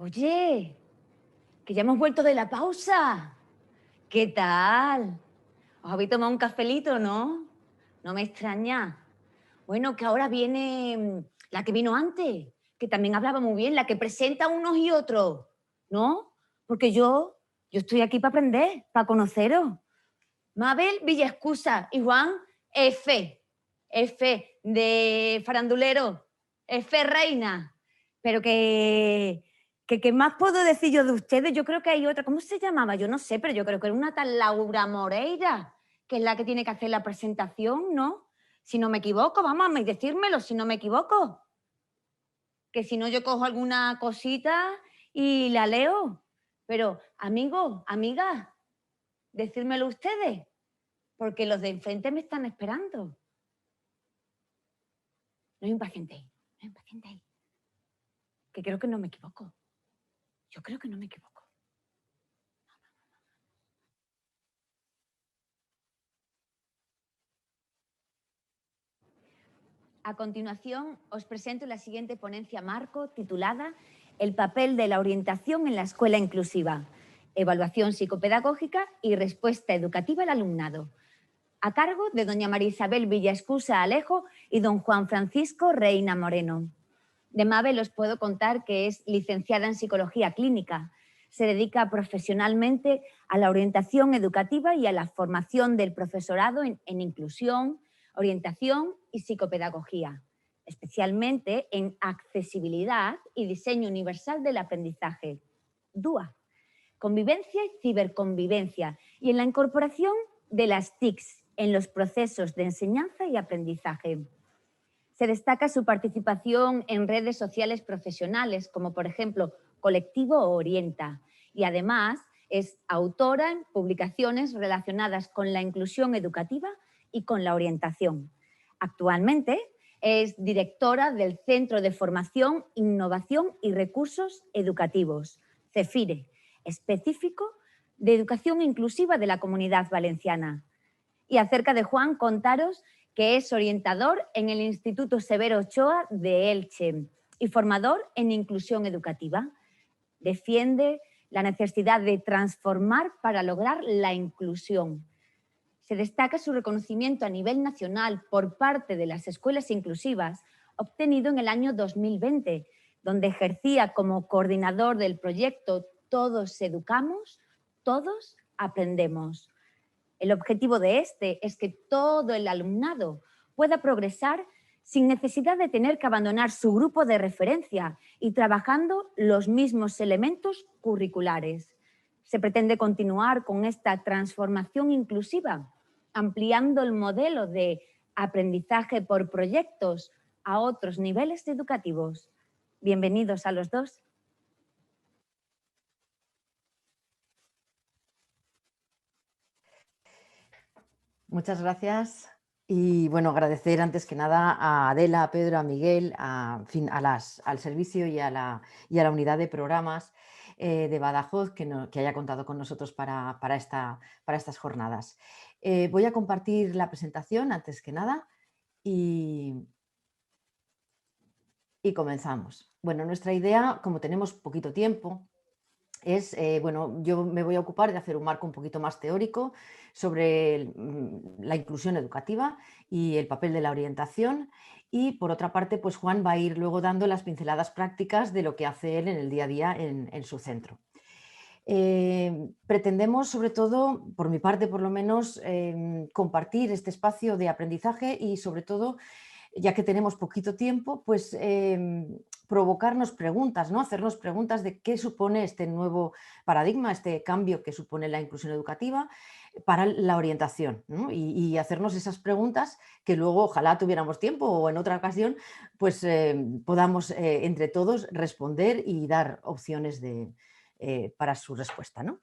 Oye, que ya hemos vuelto de la pausa. ¿Qué tal? ¿Os habéis tomado un cafelito, no? No me extraña. Bueno, que ahora viene la que vino antes, que también hablaba muy bien, la que presenta unos y otros, ¿no? Porque yo estoy aquí para aprender, para conoceros. Mabel Villaescusa y Juan F de farandulero, F reina. Pero ¿qué más puedo decir yo de ustedes? Yo creo que hay otra, ¿cómo se llamaba? Yo no sé, pero yo creo que era una tal Laura Moreira, que es la que tiene que hacer la presentación, ¿no? Si no me equivoco, vamos a decírmelo, si no me equivoco. Que si no yo cojo alguna cosita y la leo. Pero, amigos, amigas, decírmelo ustedes, porque los de enfrente me están esperando. No os impacientéis, no os impacientéis. Que creo que no me equivoco. Yo creo que no me equivoco. A continuación, os presento la siguiente ponencia marco titulada El papel de la orientación en la escuela inclusiva, evaluación psicopedagógica y respuesta educativa al alumnado, a cargo de doña María Isabel Villaescusa Alejo y don Juan Francisco Reina Moreno. De Mabel os puedo contar que es licenciada en Psicología Clínica. Se dedica profesionalmente a la orientación educativa y a la formación del profesorado en inclusión, orientación y psicopedagogía, especialmente en accesibilidad y diseño universal del aprendizaje, DUA, convivencia y ciberconvivencia, y en la incorporación de las TICs en los procesos de enseñanza y aprendizaje. Se destaca su participación en redes sociales profesionales, como por ejemplo Colectivo Orienta, y además es autora en publicaciones relacionadas con la inclusión educativa y con la orientación. Actualmente es directora del Centro de Formación, Innovación y Recursos Educativos, CEFIRE, específico de educación inclusiva de la Comunidad Valenciana. Y acerca de Juan, contaros que es orientador en el Instituto Severo Ochoa de Elche y formador en inclusión educativa. Defiende la necesidad de transformar para lograr la inclusión. Se destaca su reconocimiento a nivel nacional por parte de las escuelas inclusivas, obtenido en el año 2020, donde ejercía como coordinador del proyecto Todos Educamos, Todos Aprendemos. El objetivo de este es que todo el alumnado pueda progresar sin necesidad de tener que abandonar su grupo de referencia y trabajando los mismos elementos curriculares. Se pretende continuar con esta transformación inclusiva, ampliando el modelo de aprendizaje por proyectos a otros niveles educativos. Bienvenidos a los dos. Muchas gracias. Y bueno, agradecer antes que nada a Adela, a Pedro, a Miguel, en fin, al servicio y a la unidad de programas de Badajoz que haya contado con nosotros para estas jornadas. Voy a compartir la presentación antes que nada y comenzamos. Bueno, nuestra idea, como tenemos poquito tiempo, es, bueno, yo me voy a ocupar de hacer un marco un poquito más teórico sobre la inclusión educativa y el papel de la orientación, y por otra parte, pues Juan va a ir luego dando las pinceladas prácticas de lo que hace él en el día a día en su centro. Pretendemos, sobre todo, por mi parte por lo menos, compartir este espacio de aprendizaje y sobre todo, ya que tenemos poquito tiempo, pues provocarnos preguntas, ¿no? Hacernos preguntas de qué supone este nuevo paradigma, este cambio que supone la inclusión educativa para la orientación, ¿no? Y hacernos esas preguntas que luego ojalá tuviéramos tiempo o en otra ocasión pues podamos entre todos responder y dar opciones para su respuesta, ¿no?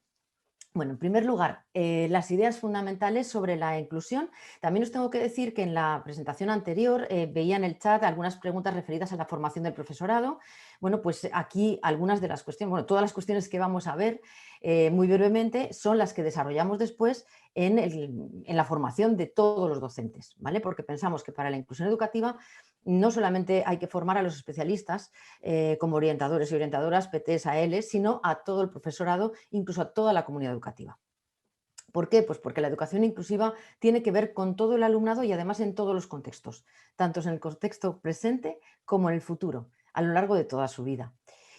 Bueno, en primer lugar, las ideas fundamentales sobre la inclusión. También os tengo que decir que en la presentación anterior veía en el chat algunas preguntas referidas a la formación del profesorado. Bueno, pues aquí algunas de las cuestiones, bueno, todas las cuestiones que vamos a ver muy brevemente son las que desarrollamos después en la formación de todos los docentes, ¿vale? Porque pensamos que para la inclusión educativa no solamente hay que formar a los especialistas como orientadores y orientadoras, PTs, ALs, sino a todo el profesorado, incluso a toda la comunidad educativa. ¿Por qué? Pues porque la educación inclusiva tiene que ver con todo el alumnado y además en todos los contextos, tanto en el contexto presente como en el futuro, a lo largo de toda su vida.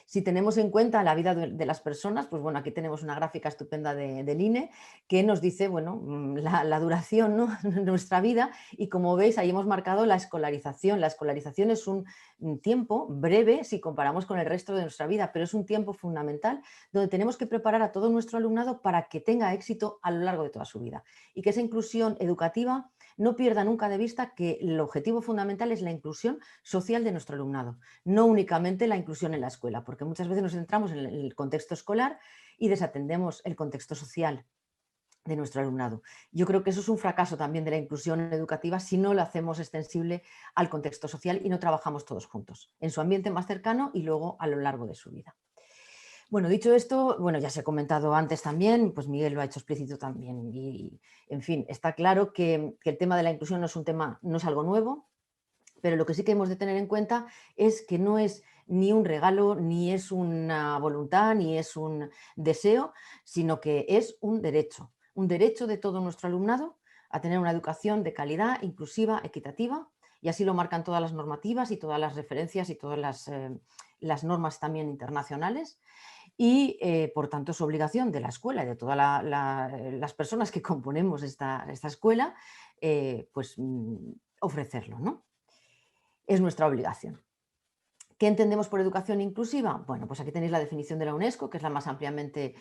Si tenemos en cuenta la vida de las personas, pues bueno, aquí tenemos una gráfica estupenda del INE que nos dice, bueno, la duración, ¿no? de nuestra vida, y como veis ahí hemos marcado la escolarización. La escolarización es un tiempo breve si comparamos con el resto de nuestra vida, pero es un tiempo fundamental donde tenemos que preparar a todo nuestro alumnado para que tenga éxito a lo largo de toda su vida y que esa inclusión educativa no pierda nunca de vista que el objetivo fundamental es la inclusión social de nuestro alumnado, no únicamente la inclusión en la escuela, porque muchas veces nos centramos en el contexto escolar y desatendemos el contexto social de nuestro alumnado. Yo creo que eso es un fracaso también de la inclusión educativa si no lo hacemos extensible al contexto social y no trabajamos todos juntos, en su ambiente más cercano y luego a lo largo de su vida. Bueno, dicho esto, bueno, ya se ha comentado antes también, pues Miguel lo ha hecho explícito también y, en fin, está claro que el tema de la inclusión no es un tema, no es algo nuevo, pero lo que sí que hemos de tener en cuenta es que no es ni un regalo, ni es una voluntad, ni es un deseo, sino que es un derecho de todo nuestro alumnado a tener una educación de calidad, inclusiva, equitativa, y así lo marcan todas las normativas y todas las referencias y todas las normas también internacionales y, por tanto, es obligación de la escuela y de todas las personas que componemos esta escuela, pues ofrecerlo, ¿no? Es nuestra obligación. ¿Qué entendemos por educación inclusiva? Bueno, pues aquí tenéis la definición de la UNESCO, que es la más ampliamente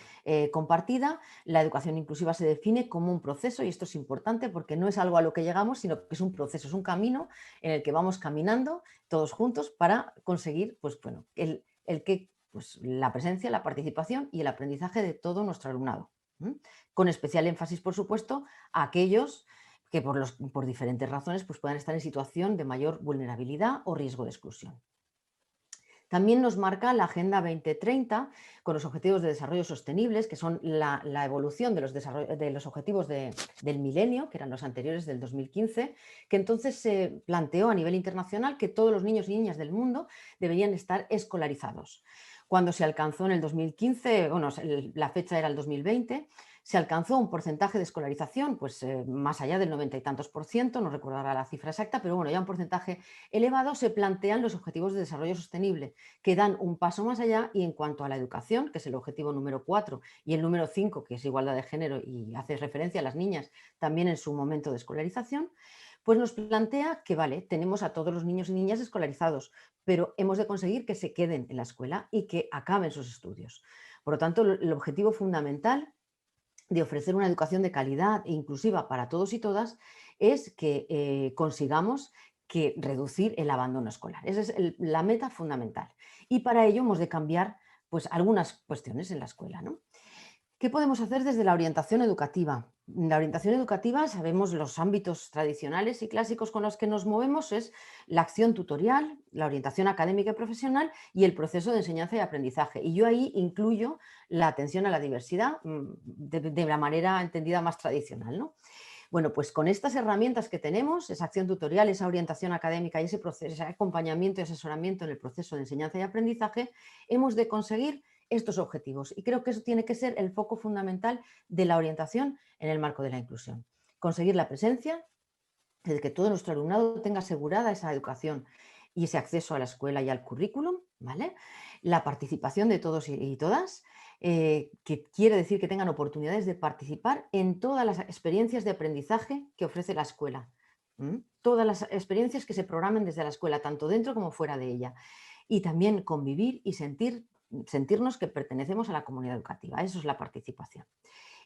compartida. La educación inclusiva se define como un proceso, y esto es importante porque no es algo a lo que llegamos, sino que es un proceso, es un camino en el que vamos caminando todos juntos para conseguir, pues bueno, pues, la presencia, la participación y el aprendizaje de todo nuestro alumnado. Con especial énfasis, por supuesto, a aquellos que por diferentes razones pues puedan estar en situación de mayor vulnerabilidad o riesgo de exclusión. También nos marca la Agenda 2030 con los Objetivos de Desarrollo Sostenibles, que son la evolución de los objetivos del milenio, que eran los anteriores del 2015, que entonces se planteó a nivel internacional que todos los niños y niñas del mundo deberían estar escolarizados. Cuando se alcanzó en el 2015, bueno, la fecha era el 2020, se alcanzó un porcentaje de escolarización, pues más allá del 90 y tantos por ciento, no recuerdo ahora la cifra exacta, pero bueno, ya un porcentaje elevado. Se plantean los Objetivos de Desarrollo Sostenible, que dan un paso más allá, y en cuanto a la educación, que es el objetivo número 4, y el número 5, que es igualdad de género y hace referencia a las niñas también en su momento de escolarización, pues nos plantea que, vale, tenemos a todos los niños y niñas escolarizados, pero hemos de conseguir que se queden en la escuela y que acaben sus estudios. Por lo tanto, el objetivo fundamental de ofrecer una educación de calidad e inclusiva para todos y todas es que consigamos reducir el abandono escolar. Esa es la meta fundamental. Y para ello hemos de cambiar pues, algunas cuestiones en la escuela, ¿no? ¿Qué podemos hacer desde la orientación educativa? La orientación educativa, sabemos los ámbitos tradicionales y clásicos con los que nos movemos, es la acción tutorial, la orientación académica y profesional y el proceso de enseñanza y aprendizaje. Y yo ahí incluyo la atención a la diversidad de la manera entendida más tradicional, ¿no? Bueno, pues con estas herramientas que tenemos, esa acción tutorial, esa orientación académica y ese proceso, ese acompañamiento y asesoramiento en el proceso de enseñanza y aprendizaje, hemos de conseguir estos objetivos. Y creo que eso tiene que ser el foco fundamental de la orientación en el marco de la inclusión. Conseguir la presencia, de que todo nuestro alumnado tenga asegurada esa educación y ese acceso a la escuela y al currículum, ¿vale? La participación de todos y todas, que quiere decir que tengan oportunidades de participar en todas las experiencias de aprendizaje que ofrece la escuela. Todas las experiencias que se programen desde la escuela, tanto dentro como fuera de ella. Y también convivir y sentirnos que pertenecemos a la comunidad educativa. Eso es la participación.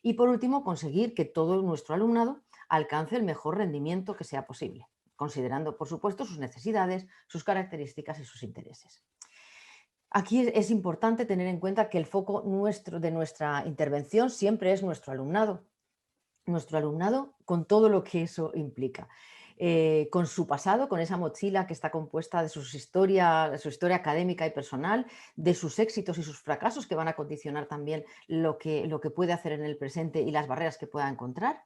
Y por último, conseguir que todo nuestro alumnado alcance el mejor rendimiento que sea posible, considerando, por supuesto, sus necesidades, sus características y sus intereses. Aquí es importante tener en cuenta que el foco de nuestra intervención siempre es nuestro alumnado con todo lo que eso implica. Con su pasado, con esa mochila que está compuesta de su historia académica y personal, de sus éxitos y sus fracasos que van a condicionar también lo que puede hacer en el presente y las barreras que pueda encontrar.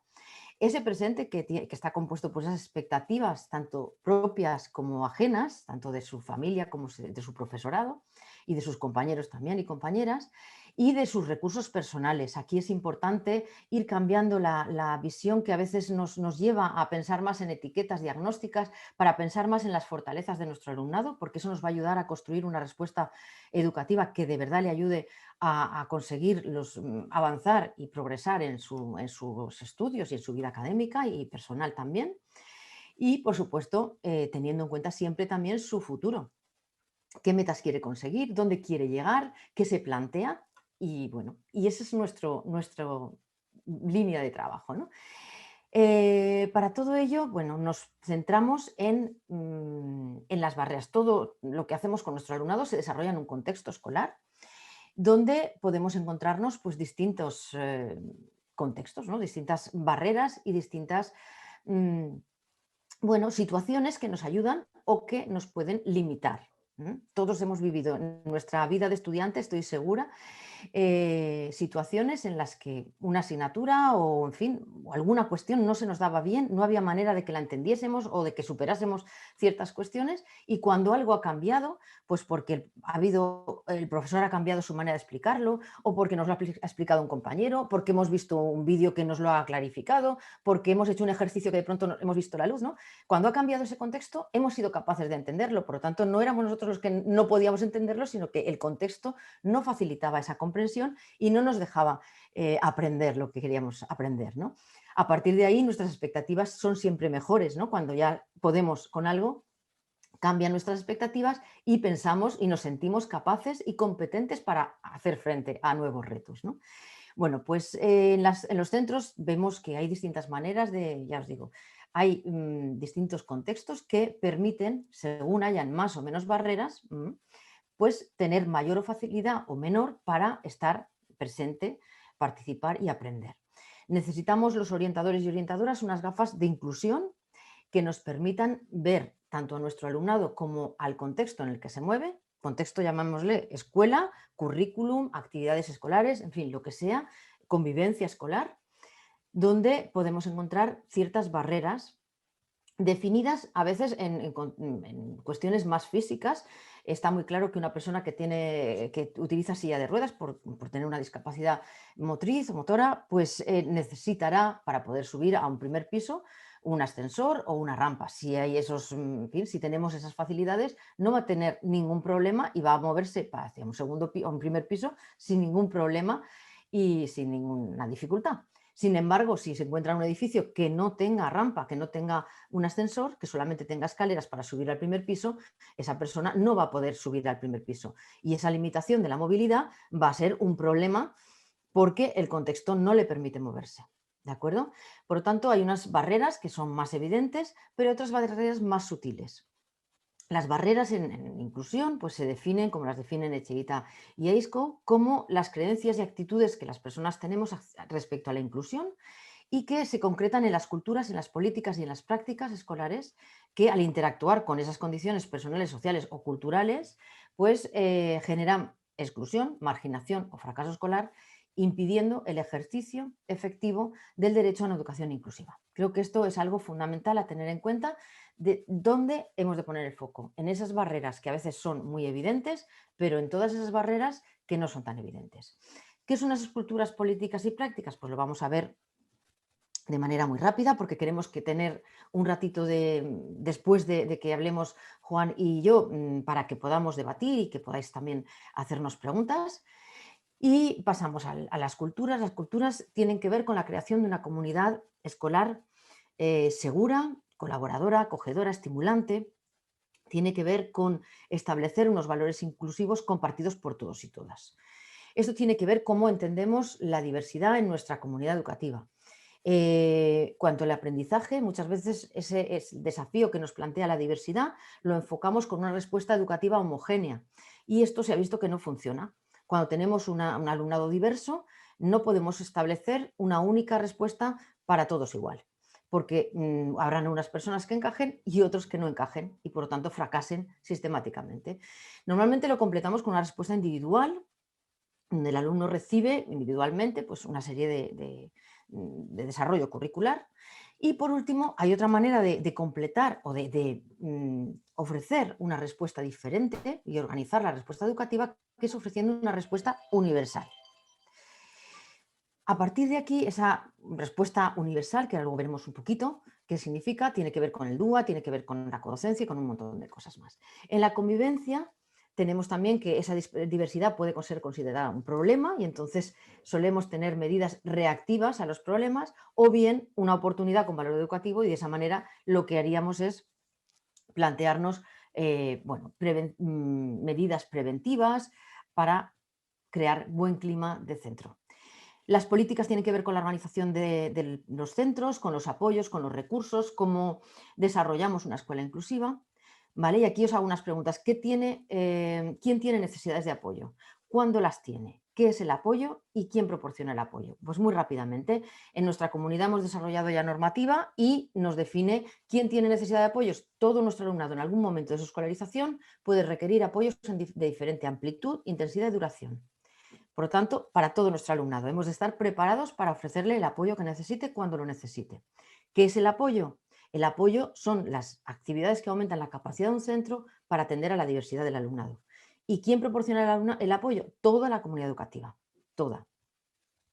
Ese presente que está compuesto por esas expectativas, tanto propias como ajenas, tanto de su familia como de su profesorado y de sus compañeros también y compañeras, y de sus recursos personales. Aquí es importante ir cambiando la visión que a veces nos lleva a pensar más en etiquetas diagnósticas para pensar más en las fortalezas de nuestro alumnado, porque eso nos va a ayudar a construir una respuesta educativa que de verdad le ayude a conseguir avanzar y progresar en sus estudios y en su vida académica y personal también. Y, por supuesto, teniendo en cuenta siempre también su futuro. ¿Qué metas quiere conseguir? ¿Dónde quiere llegar? ¿Qué se plantea? Y bueno, y esa es nuestro línea de trabajo, ¿no? Para todo ello, bueno, nos centramos en las barreras. Todo lo que hacemos con nuestro alumnado se desarrolla en un contexto escolar donde podemos encontrarnos pues, distintos contextos, ¿no? Distintas barreras y distintas mm, bueno, situaciones que nos ayudan o que nos pueden limitar. Todos hemos vivido en nuestra vida de estudiante, estoy segura, situaciones en las que una asignatura o, en fin, o alguna cuestión no se nos daba bien, no había manera de que la entendiésemos o de que superásemos ciertas cuestiones, y cuando algo ha cambiado, pues porque el profesor ha cambiado su manera de explicarlo, o porque nos lo ha explicado un compañero, porque hemos visto un vídeo que nos lo ha clarificado, porque hemos hecho un ejercicio que de pronto hemos visto la luz, ¿no? Cuando ha cambiado ese contexto, hemos sido capaces de entenderlo, por lo tanto, no éramos nosotros los que no podíamos entenderlo, sino que el contexto no facilitaba esa comprensión y no nos dejaba aprender lo que queríamos aprender, ¿no? A partir de ahí, nuestras expectativas son siempre mejores, ¿no? Cuando ya podemos con algo, cambian nuestras expectativas y pensamos y nos sentimos capaces y competentes para hacer frente a nuevos retos, ¿no? Bueno, pues en los centros vemos que hay distintas maneras ya os digo, hay distintos contextos que permiten, según hayan más o menos barreras, pues tener mayor facilidad o menor para estar presente, participar y aprender. Necesitamos los orientadores y orientadoras unas gafas de inclusión que nos permitan ver tanto a nuestro alumnado como al contexto en el que se mueve. Contexto, llamámosle escuela, currículum, actividades escolares, en fin, lo que sea, convivencia escolar, donde podemos encontrar ciertas barreras definidas a veces en cuestiones más físicas. Está muy claro que una persona que utiliza silla de ruedas por tener una discapacidad motriz o motora, pues necesitará, para poder subir a un primer piso, un ascensor o una rampa. Si hay en fin, si tenemos esas facilidades, no va a tener ningún problema y va a moverse hacia un primer piso sin ningún problema y sin ninguna dificultad. Sin embargo, si se encuentra en un edificio que no tenga rampa, que no tenga un ascensor, que solamente tenga escaleras para subir al primer piso, esa persona no va a poder subir al primer piso. Y esa limitación de la movilidad va a ser un problema porque el contexto no le permite moverse. ¿De acuerdo? Por lo tanto, hay unas barreras que son más evidentes, pero otras barreras más sutiles. Las barreras en inclusión pues se definen, como las definen Echeguita y Eisco, como las creencias y actitudes que las personas tenemos respecto a la inclusión y que se concretan en las culturas, en las políticas y en las prácticas escolares que, al interactuar con esas condiciones personales, sociales o culturales, pues generan exclusión, marginación o fracaso escolar, impidiendo el ejercicio efectivo del derecho a una educación inclusiva. Creo que esto es algo fundamental a tener en cuenta, de dónde hemos de poner el foco, en esas barreras que a veces son muy evidentes, pero en todas esas barreras que no son tan evidentes. ¿Qué son esas culturas políticas y prácticas? Pues lo vamos a ver de manera muy rápida, porque queremos que tener un ratito después de que hablemos Juan y yo, para que podamos debatir y que podáis también hacernos preguntas. Y pasamos a las culturas. Las culturas tienen que ver con la creación de una comunidad escolar segura, colaboradora, acogedora, estimulante. Tiene que ver con establecer unos valores inclusivos compartidos por todos y todas. Esto tiene que ver cómo entendemos la diversidad en nuestra comunidad educativa. Cuanto al aprendizaje, muchas veces ese desafío que nos plantea la diversidad lo enfocamos con una respuesta educativa homogénea, y esto se ha visto que no funciona. Cuando tenemos un alumnado diverso, no podemos establecer una única respuesta para todos igual, porque habrán unas personas que encajen y otros que no encajen y por lo tanto fracasen sistemáticamente. Normalmente lo completamos con una respuesta individual, donde el alumno recibe individualmente pues, una serie de desarrollo curricular. Y por último, hay otra manera de completar o de ofrecer una respuesta diferente y organizar la respuesta educativa, que es ofreciendo una respuesta universal. A partir de aquí, esa respuesta universal, que luego veremos un poquito qué significa, tiene que ver con el DUA, tiene que ver con la codocencia y con un montón de cosas más. En la convivencia tenemos también que esa diversidad puede ser considerada un problema y entonces solemos tener medidas reactivas a los problemas o bien una oportunidad con valor educativo, y de esa manera lo que haríamos es plantearnos medidas preventivas para crear buen clima de centro. Las políticas tienen que ver con la organización de los centros, con los apoyos, con los recursos, cómo desarrollamos una escuela inclusiva. ¿Vale? Y aquí os hago unas preguntas. ¿Quién tiene necesidades de apoyo? ¿Cuándo las tiene? ¿Qué es el apoyo y quién proporciona el apoyo? Pues muy rápidamente, en nuestra comunidad hemos desarrollado ya normativa y nos define quién tiene necesidad de apoyos. Todo nuestro alumnado en algún momento de su escolarización puede requerir apoyos de diferente amplitud, intensidad y duración. Por lo tanto, para todo nuestro alumnado hemos de estar preparados para ofrecerle el apoyo que necesite cuando lo necesite. ¿Qué es el apoyo? El apoyo son las actividades que aumentan la capacidad de un centro para atender a la diversidad del alumnado. ¿Y quién proporciona el apoyo? Toda la comunidad educativa, toda,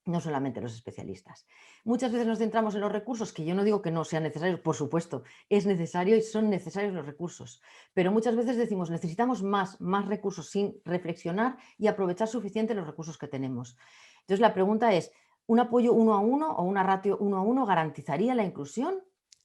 no solamente los especialistas. Muchas veces nos centramos en los recursos, que yo no digo que no sean necesarios, por supuesto, es necesario y son necesarios los recursos, pero muchas veces decimos necesitamos más recursos sin reflexionar y aprovechar suficiente los recursos que tenemos. Entonces la pregunta es, ¿un apoyo 1 a 1 o una ratio 1 a 1 garantizaría la inclusión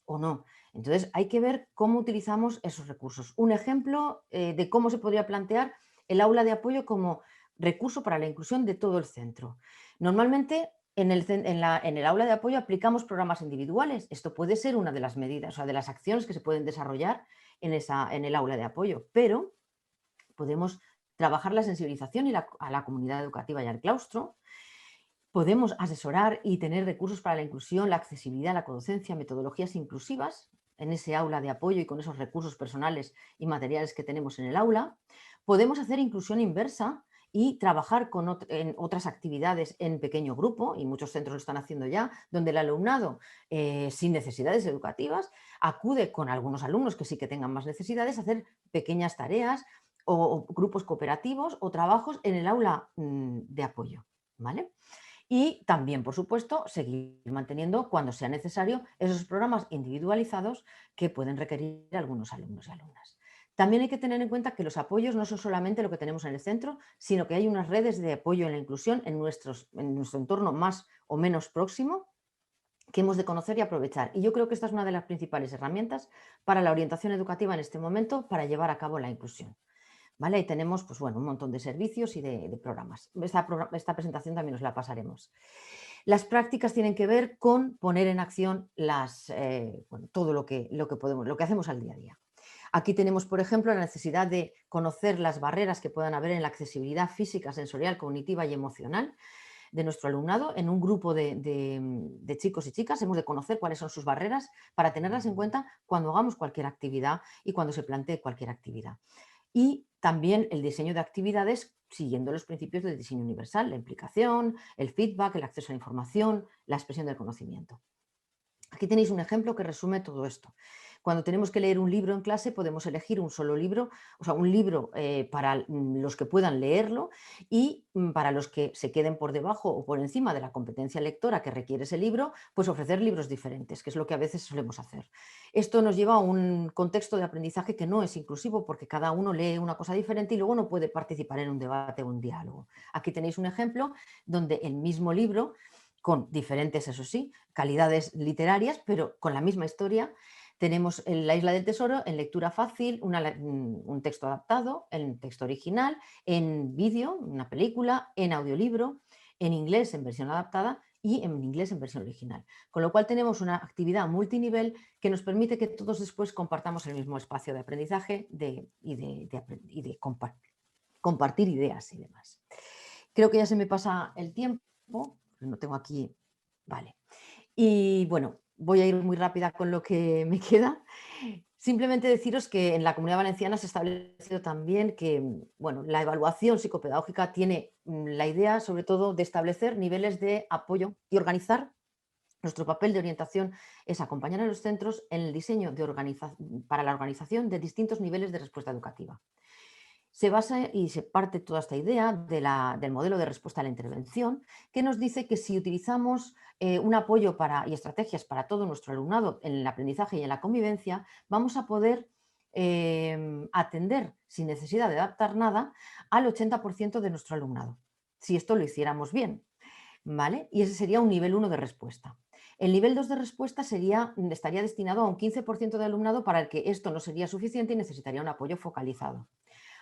o no? Entonces hay que ver cómo utilizamos esos recursos. Un ejemplo de cómo se podría plantear el aula de apoyo como recurso para la inclusión de todo el centro. Normalmente en el aula de apoyo aplicamos programas individuales. Esto puede ser una de las medidas, o sea, de las acciones que se pueden desarrollar en el aula de apoyo, pero podemos trabajar la sensibilización a la comunidad educativa y al claustro. Podemos asesorar y tener recursos para la inclusión, la accesibilidad, la codocencia, metodologías inclusivas en ese aula de apoyo y con esos recursos personales y materiales que tenemos en el aula. Podemos hacer inclusión inversa y trabajar en otras actividades en pequeño grupo, y muchos centros lo están haciendo ya, donde el alumnado sin necesidades educativas acude con algunos alumnos que sí que tengan más necesidades a hacer pequeñas tareas o grupos cooperativos o trabajos en el aula de apoyo. ¿Vale? Y también, por supuesto, seguir manteniendo, cuando sea necesario, esos programas individualizados que pueden requerir algunos alumnos y alumnas. También hay que tener en cuenta que los apoyos no son solamente lo que tenemos en el centro, sino que hay unas redes de apoyo en la inclusión en nuestro entorno más o menos próximo, que hemos de conocer y aprovechar. Y yo creo que esta es una de las principales herramientas para la orientación educativa en este momento, para llevar a cabo la inclusión. ¿Vale? Ahí tenemos pues, bueno, un montón de servicios y de programas. Esta presentación también os la pasaremos. Las prácticas tienen que ver con poner en acción todo lo que hacemos al día a día. Aquí tenemos, por ejemplo, la necesidad de conocer las barreras que puedan haber en la accesibilidad física, sensorial, cognitiva y emocional de nuestro alumnado. En un grupo de chicos y chicas hemos de conocer cuáles son sus barreras para tenerlas en cuenta cuando hagamos cualquier actividad y cuando se plantee cualquier actividad. Y también el diseño de actividades siguiendo los principios del diseño universal, la implicación, el feedback, el acceso a la información, la expresión del conocimiento. Aquí tenéis un ejemplo que resume todo esto. Cuando tenemos que leer un libro en clase, podemos elegir un solo libro, o sea, un libro para los que puedan leerlo y para los que se queden por debajo o por encima de la competencia lectora que requiere ese libro, pues ofrecer libros diferentes, que es lo que a veces solemos hacer. Esto nos lleva a un contexto de aprendizaje que no es inclusivo, porque cada uno lee una cosa diferente y luego no puede participar en un debate o un diálogo. Aquí tenéis un ejemplo donde el mismo libro, con diferentes, eso sí, calidades literarias, pero con la misma historia. Tenemos en La isla del tesoro en lectura fácil, un texto adaptado, en texto original, en vídeo, una película, en audiolibro, en inglés en versión adaptada y en inglés en versión original. Con lo cual tenemos una actividad multinivel que nos permite que todos después compartamos el mismo espacio de aprendizaje y de compartir ideas y demás. Creo que ya se me pasa el tiempo, no tengo aquí, vale. Y bueno, voy a ir muy rápida con lo que me queda. Simplemente deciros que en la Comunidad Valenciana se ha establecido también que bueno, la evaluación psicopedagógica tiene la idea sobre todo de establecer niveles de apoyo y organizar Nuestro papel de orientación es acompañar a los centros en el diseño para la organización de distintos niveles de respuesta educativa. Se basa y se parte toda esta idea del modelo de respuesta a la intervención, que nos dice que si utilizamos un apoyo y estrategias para todo nuestro alumnado en el aprendizaje y en la convivencia, vamos a poder atender sin necesidad de adaptar nada al 80% de nuestro alumnado, si esto lo hiciéramos bien, ¿vale? Y ese sería un nivel 1 de respuesta. El nivel 2 de respuesta estaría destinado a un 15% de alumnado para el que esto no sería suficiente y necesitaría un apoyo focalizado.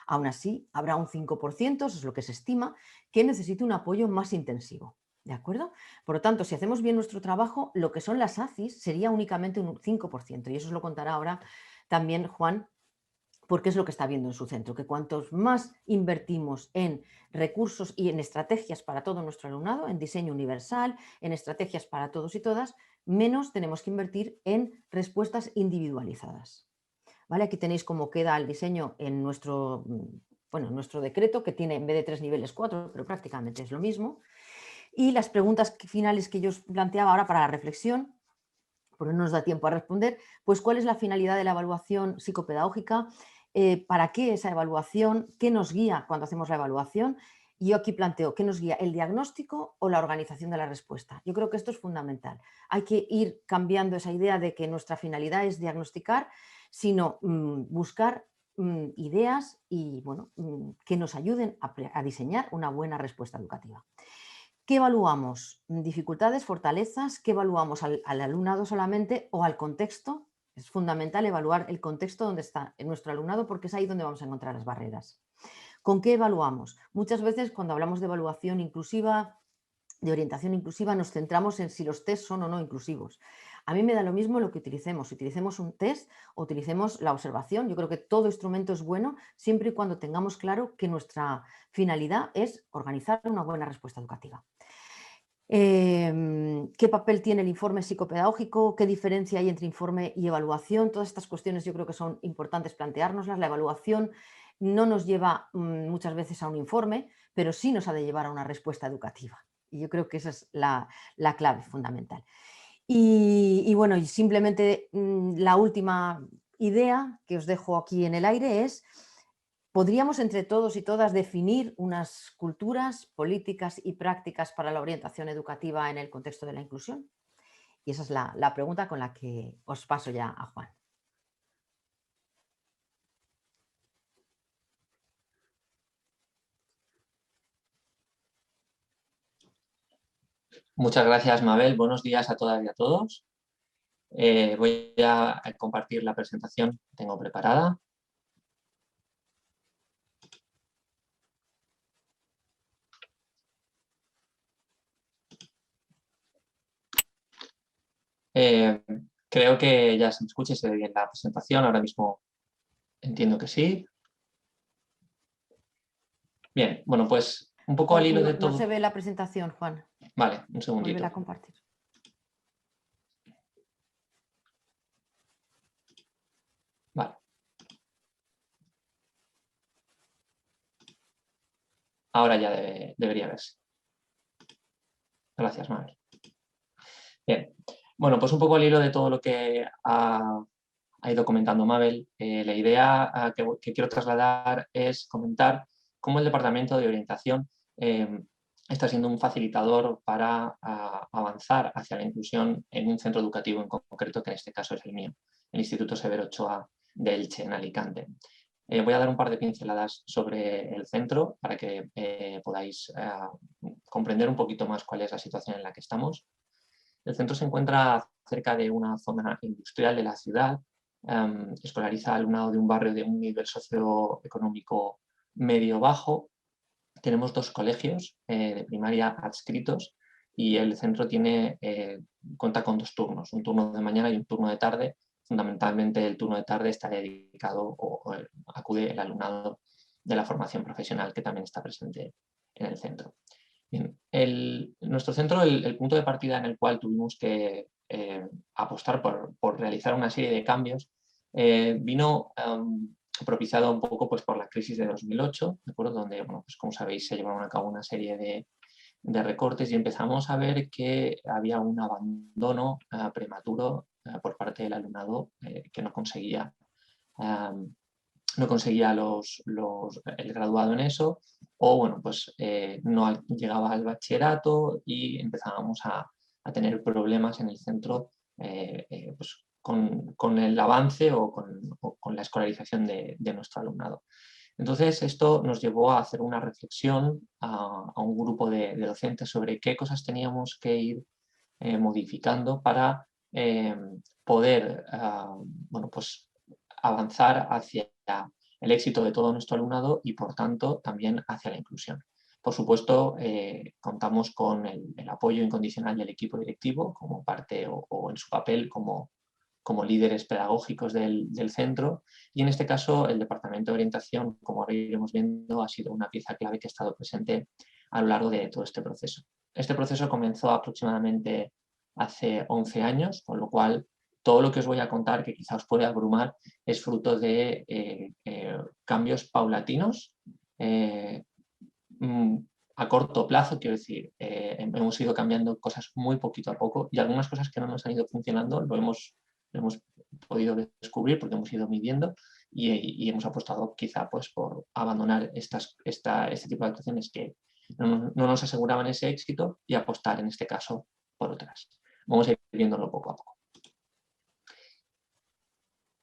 Aún así, habrá un 5%, eso es lo que se estima, que necesite un apoyo más intensivo. ¿De acuerdo? Por lo tanto, si hacemos bien nuestro trabajo, lo que son las ACIs sería únicamente un 5%. Y eso os lo contará ahora también Juan, porque es lo que está viendo en su centro, que cuantos más invertimos en recursos y en estrategias para todo nuestro alumnado, en diseño universal, en estrategias para todos y todas, menos tenemos que invertir en respuestas individualizadas. ¿Vale? Aquí tenéis cómo queda el diseño en nuestro decreto, que tiene en vez de 3 niveles 4, pero prácticamente es lo mismo. Y las preguntas finales que yo os planteaba ahora para la reflexión, porque no nos da tiempo a responder, pues ¿cuál es la finalidad de la evaluación psicopedagógica? ¿Para qué esa evaluación? ¿Qué nos guía cuando hacemos la evaluación? Y yo aquí planteo, ¿qué nos guía? ¿El diagnóstico o la organización de la respuesta? Yo creo que esto es fundamental. Hay que ir cambiando esa idea de que nuestra finalidad es diagnosticar, sino buscar ideas y, que nos ayuden a diseñar una buena respuesta educativa. ¿Qué evaluamos? ¿Dificultades, fortalezas? ¿Qué evaluamos al alumnado solamente o al contexto? Es fundamental evaluar el contexto donde está nuestro alumnado, porque es ahí donde vamos a encontrar las barreras. ¿Con qué evaluamos? Muchas veces cuando hablamos de evaluación inclusiva, de orientación inclusiva, nos centramos en si los test son o no inclusivos. A mí me da lo mismo lo que utilicemos. Si utilicemos un test o utilicemos la observación, yo creo que todo instrumento es bueno siempre y cuando tengamos claro que nuestra finalidad es organizar una buena respuesta educativa. ¿Qué papel tiene el informe psicopedagógico? ¿Qué diferencia hay entre informe y evaluación? Todas estas cuestiones yo creo que son importantes planteárnoslas. La evaluación no nos lleva muchas veces a un informe, pero sí nos ha de llevar a una respuesta educativa. Y yo creo que esa es la clave fundamental. Y bueno, y simplemente la última idea que os dejo aquí en el aire es: ¿podríamos entre todos y todas definir unas culturas, políticas y prácticas para la orientación educativa en el contexto de la inclusión? Y esa es la pregunta con la que os paso ya a Juan. Muchas gracias, Mabel. Buenos días a todas y a todos. Voy a compartir la presentación que tengo preparada. Creo que ya se me escucha y se ve bien la presentación. Ahora mismo entiendo que sí. Bien, bueno, pues un poco al hilo de todo. No se ve la presentación, Juan. Vale, un segundito. Vuelve a compartir. Vale. Ahora ya debería verse. Gracias, Mabel. Bien, bueno, pues un poco al hilo de todo lo que ha ido comentando Mabel, la idea que quiero trasladar es comentar cómo el Departamento de Orientación está siendo un facilitador para avanzar hacia la inclusión en un centro educativo en concreto, que en este caso es el mío, el Instituto Severo Ochoa de Elche, en Alicante. Voy a dar un par de pinceladas sobre el centro para que podáis comprender un poquito más cuál es la situación en la que estamos. El centro se encuentra cerca de una zona industrial de la ciudad, escolariza alumnado de un barrio de un nivel socioeconómico medio-bajo. Tenemos 2 colegios de primaria adscritos y el centro cuenta con 2 turnos, un turno de mañana y un turno de tarde. Fundamentalmente el turno de tarde está dedicado o acude el alumnado de la formación profesional, que también está presente en el centro. Bien, nuestro centro, el punto de partida en el cual tuvimos que apostar por realizar una serie de cambios, vino propiciado un poco pues, por la crisis de 2008, ¿de acuerdo? Donde, bueno, pues, como sabéis, se llevaron a cabo una serie recortes y empezamos a ver que había un abandono prematuro por parte del alumnado que no conseguía el graduado en eso, o bueno, pues no llegaba al bachillerato y empezábamos a tener problemas en el centro pues con el avance o con la escolarización de nuestro alumnado. Entonces esto nos llevó a hacer una reflexión a un grupo de docentes sobre qué cosas teníamos que ir modificando para poder bueno, pues avanzar hacia el éxito de todo nuestro alumnado y, por tanto, también hacia la inclusión. Por supuesto, contamos con el apoyo incondicional del equipo directivo como parte o en su papel como líderes pedagógicos del centro, y en este caso el Departamento de Orientación, como ahora iremos viendo, ha sido una pieza clave que ha estado presente a lo largo de todo este proceso. Este proceso comenzó aproximadamente hace 11 años, con lo cual todo lo que os voy a contar, que quizá os puede abrumar, es fruto de cambios paulatinos a corto plazo, quiero decir, hemos ido cambiando cosas muy poquito a poco y algunas cosas que no nos han ido funcionando lo hemos podido descubrir porque hemos ido midiendo y hemos apostado quizá pues, por abandonar este tipo de actuaciones que no nos aseguraban ese éxito y apostar en este caso por otras. Vamos a ir viéndolo poco a poco.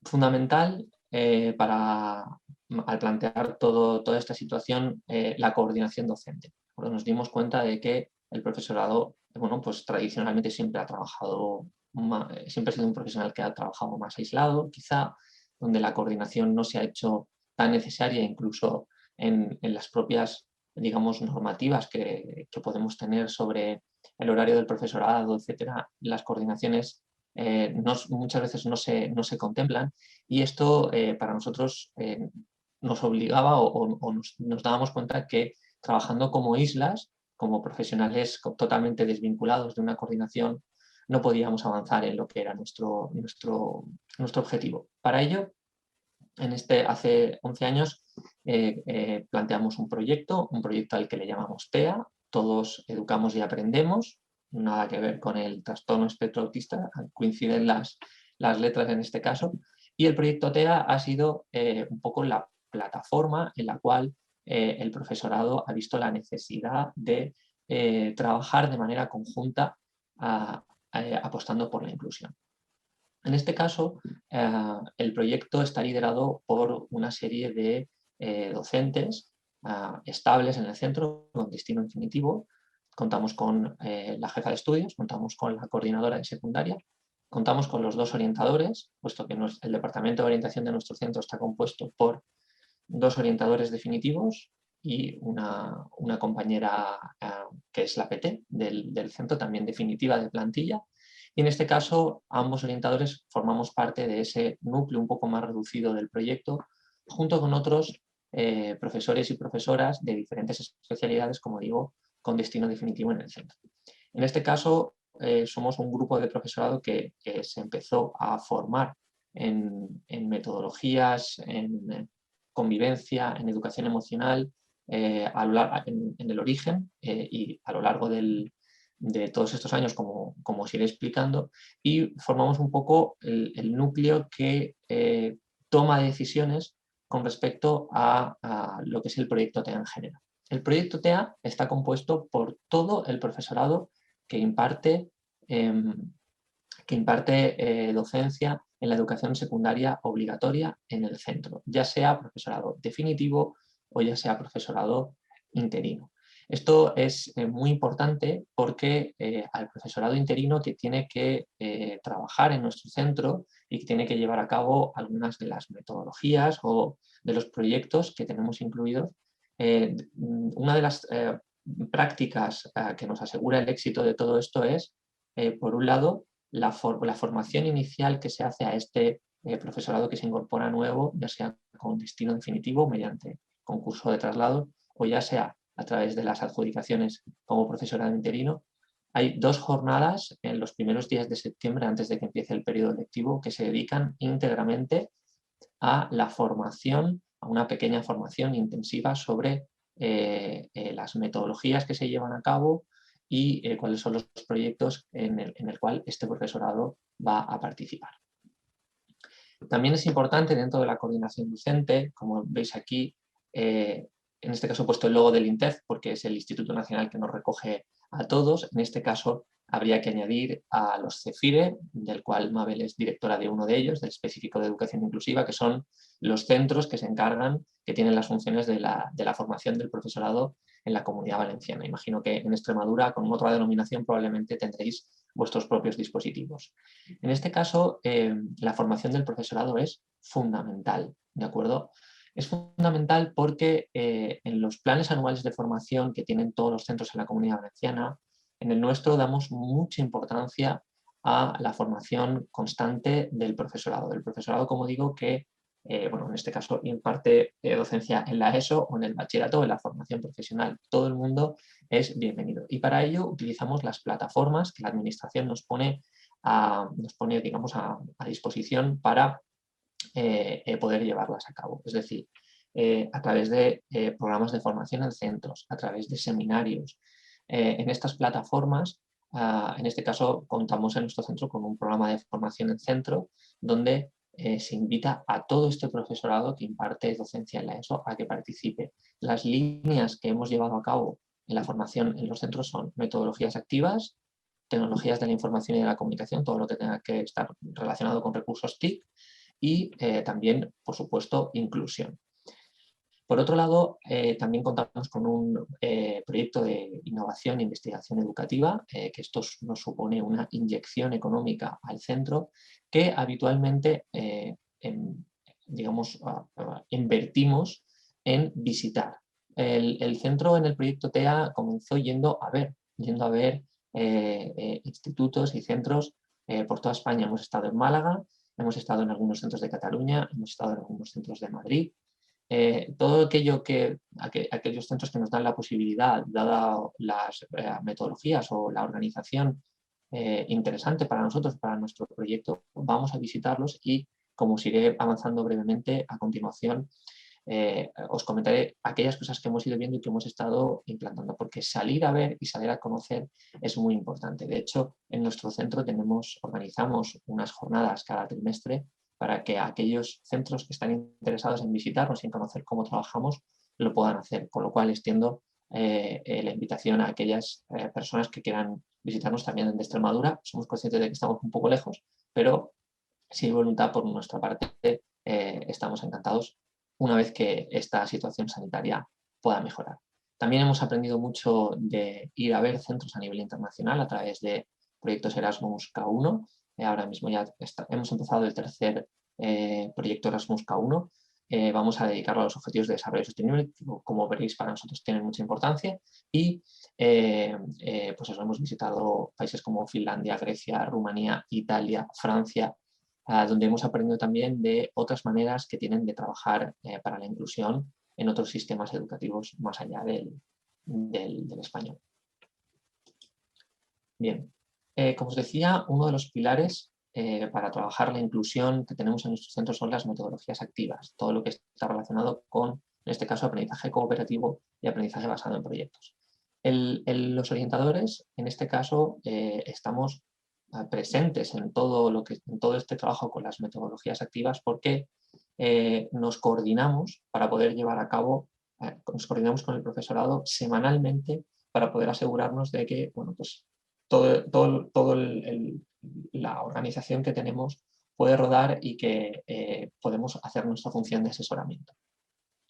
Fundamental al plantear toda esta situación, la coordinación docente. Porque nos dimos cuenta de que el profesorado, bueno, pues tradicionalmente siempre ha sido un profesional que ha trabajado más aislado, quizá, donde la coordinación no se ha hecho tan necesaria, incluso en las propias, digamos, normativas que podemos tener sobre el horario del profesorado, etcétera. Las coordinaciones muchas veces no se contemplan, y esto para nosotros nos obligaba o nos dábamos cuenta que trabajando como islas, como profesionales totalmente desvinculados de una coordinación, no podíamos avanzar en lo que era nuestro objetivo. Para ello, hace 11 años planteamos un proyecto al que le llamamos TEA, Todos Educamos y Aprendemos, nada que ver con el trastorno espectro autista, coinciden las letras en este caso, y el proyecto TEA ha sido un poco la plataforma en la cual el profesorado ha visto la necesidad de trabajar de manera conjunta apostando por la inclusión. En este caso, el proyecto está liderado por una serie de docentes estables en el centro con destino infinitivo. Contamos con la jefa de estudios, contamos con la coordinadora de secundaria, contamos con los 2 orientadores, puesto que el departamento de orientación de nuestro centro está compuesto por 2 orientadores definitivos y una compañera que es la PT del centro, también definitiva de plantilla. Y en este caso, ambos orientadores formamos parte de ese núcleo un poco más reducido del proyecto, junto con otros profesores y profesoras de diferentes especialidades, como digo, con destino definitivo en el centro. En este caso, somos un grupo de profesorado que se empezó a formar en metodologías, en convivencia, en educación emocional, en el origen y a lo largo de todos estos años, como os iré explicando, y formamos un poco el núcleo que toma decisiones con respecto a lo que es el proyecto TEA en general. El proyecto TEA está compuesto por todo el profesorado que imparte docencia en la educación secundaria obligatoria en el centro, ya sea profesorado definitivo o ya sea profesorado interino. Esto es muy importante porque al profesorado interino que tiene que trabajar en nuestro centro y que tiene que llevar a cabo algunas de las metodologías o de los proyectos que tenemos incluidos, una de las prácticas que nos asegura el éxito de todo esto es, por un lado, la formación inicial que se hace a este profesorado que se incorpora nuevo, ya sea con destino definitivo mediante concurso de traslado o ya sea a través de las adjudicaciones como profesorado interino. Hay 2 jornadas en los primeros días de septiembre, antes de que empiece el periodo lectivo, que se dedican íntegramente a la formación, a una pequeña formación intensiva sobre las metodologías que se llevan a cabo, y cuáles son los proyectos en el cual este profesorado va a participar. También es importante dentro de la coordinación docente, como veis aquí, en este caso he puesto el logo del INTEF porque es el Instituto Nacional que nos recoge a todos. En este caso habría que añadir a los CEFIRE, del cual Mabel es directora de uno de ellos, del específico de educación inclusiva, que son los centros que se encargan, que tienen las funciones de la formación del profesorado en la Comunidad Valenciana. Imagino que en Extremadura, con otra denominación, probablemente tendréis vuestros propios dispositivos. En este caso, la formación del profesorado es fundamental, ¿de acuerdo? Es fundamental porque en los planes anuales de formación que tienen todos los centros en la Comunidad Valenciana, en el nuestro damos mucha importancia a la formación constante del profesorado. Del profesorado, como digo, que bueno, en este caso imparte docencia en la ESO o en el bachillerato o en la formación profesional. Todo el mundo es bienvenido. Y para ello utilizamos las plataformas que la Administración nos pone digamos, a disposición para poder llevarlas a cabo. Es decir, a través de programas de formación en centros, a través de seminarios. En estas plataformas, en este caso, contamos en nuestro centro con un programa de formación en centro donde se invita a todo este profesorado que imparte docencia en la ESO a que participe. Las líneas que hemos llevado a cabo en la formación en los centros son metodologías activas, tecnologías de la información y de la comunicación, todo lo que tenga que estar relacionado con recursos TIC, y también, por supuesto, inclusión. Por otro lado, también contamos con un proyecto de innovación e investigación educativa, que esto nos supone una inyección económica al centro que habitualmente digamos, invertimos en visitar. El centro en el proyecto TEA comenzó yendo a ver institutos y centros por toda España. Hemos estado en Málaga, hemos estado en algunos centros de Cataluña, hemos estado en algunos centros de Madrid. Todo aquellos centros que nos dan la posibilidad, dada las metodologías o la organización interesante para nosotros, para nuestro proyecto, vamos a visitarlos y, como os iré avanzando brevemente a continuación, os comentaré aquellas cosas que hemos ido viendo y que hemos estado implantando, porque salir a ver y salir a conocer es muy importante. De hecho, en nuestro centro organizamos unas jornadas cada trimestre para que aquellos centros que están interesados en visitarnos y en conocer cómo trabajamos lo puedan hacer, con lo cual extiendo la invitación a aquellas personas que quieran visitarnos también desde Extremadura. Somos conscientes de que estamos un poco lejos, pero si hay voluntad por nuestra parte, estamos encantados una vez que esta situación sanitaria pueda mejorar. También hemos aprendido mucho de ir a ver centros a nivel internacional a través de proyectos Erasmus K1. Ahora mismo ya hemos empezado el tercer proyecto Erasmus K1. Vamos a dedicarlo a los objetivos de desarrollo sostenible, que, como veréis, para nosotros tienen mucha importancia. Y pues eso, hemos visitado países como Finlandia, Grecia, Rumanía, Italia, Francia, donde hemos aprendido también de otras maneras que tienen de trabajar para la inclusión en otros sistemas educativos más allá del español. Bien, como os decía, uno de los pilares para trabajar la inclusión que tenemos en nuestros centros son las metodologías activas, todo lo que está relacionado con, en este caso, aprendizaje cooperativo y aprendizaje basado en proyectos. Los orientadores, en este caso, estamos presentes en todo este trabajo con las metodologías activas porque nos coordinamos para poder llevar a cabo, nos coordinamos con el profesorado semanalmente para poder asegurarnos de que, bueno, pues la organización que tenemos puede rodar y que podemos hacer nuestra función de asesoramiento.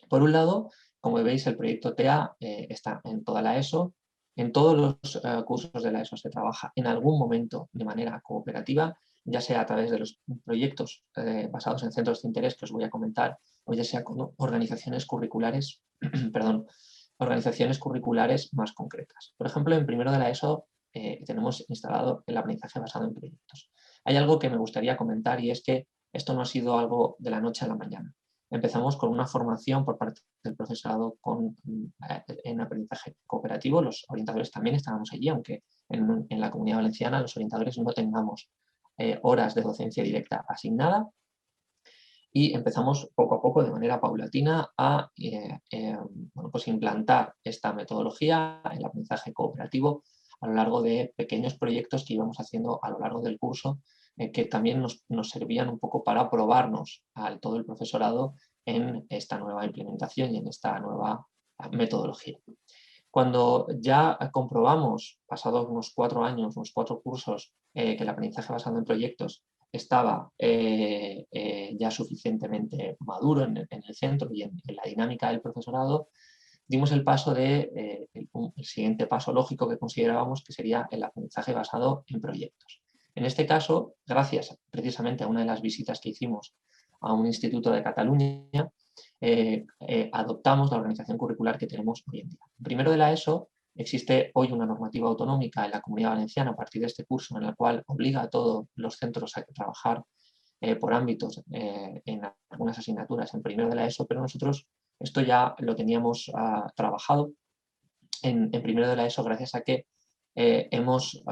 Por un lado, como veis, el proyecto TEA está en toda la ESO. En todos los cursos de la ESO se trabaja en algún momento de manera cooperativa, ya sea a través de los proyectos basados en centros de interés que os voy a comentar, o ya sea con organizaciones curriculares, perdón, organizaciones curriculares más concretas. Por ejemplo, en primero de la ESO tenemos instalado el aprendizaje basado en proyectos. Hay algo que me gustaría comentar y es que esto no ha sido algo de la noche a la mañana. Empezamos con una formación por parte del profesorado en aprendizaje cooperativo. Los orientadores también estábamos allí, aunque en la Comunidad Valenciana los orientadores no tengamos horas de docencia directa asignada. Y empezamos poco a poco, de manera paulatina, a bueno, pues implantar esta metodología, el aprendizaje cooperativo, a lo largo de pequeños proyectos que íbamos haciendo a lo largo del curso, que también nos servían un poco para probarnos a todo el profesorado en esta nueva implementación y en esta nueva metodología. Cuando ya comprobamos, pasados unos 4 años, unos 4 cursos, que el aprendizaje basado en proyectos estaba ya suficientemente maduro en el centro y en la dinámica del profesorado, dimos el paso el siguiente paso lógico que considerábamos que sería el aprendizaje basado en proyectos. En este caso, gracias precisamente a una de las visitas que hicimos a un instituto de Cataluña, adoptamos la organización curricular que tenemos hoy en día. Primero de la ESO, existe hoy una normativa autonómica en la Comunidad Valenciana a partir de este curso en la cual obliga a todos los centros a trabajar por ámbitos en algunas asignaturas en primero de la ESO, pero nosotros esto ya lo teníamos trabajado en primero de la ESO gracias a que hemos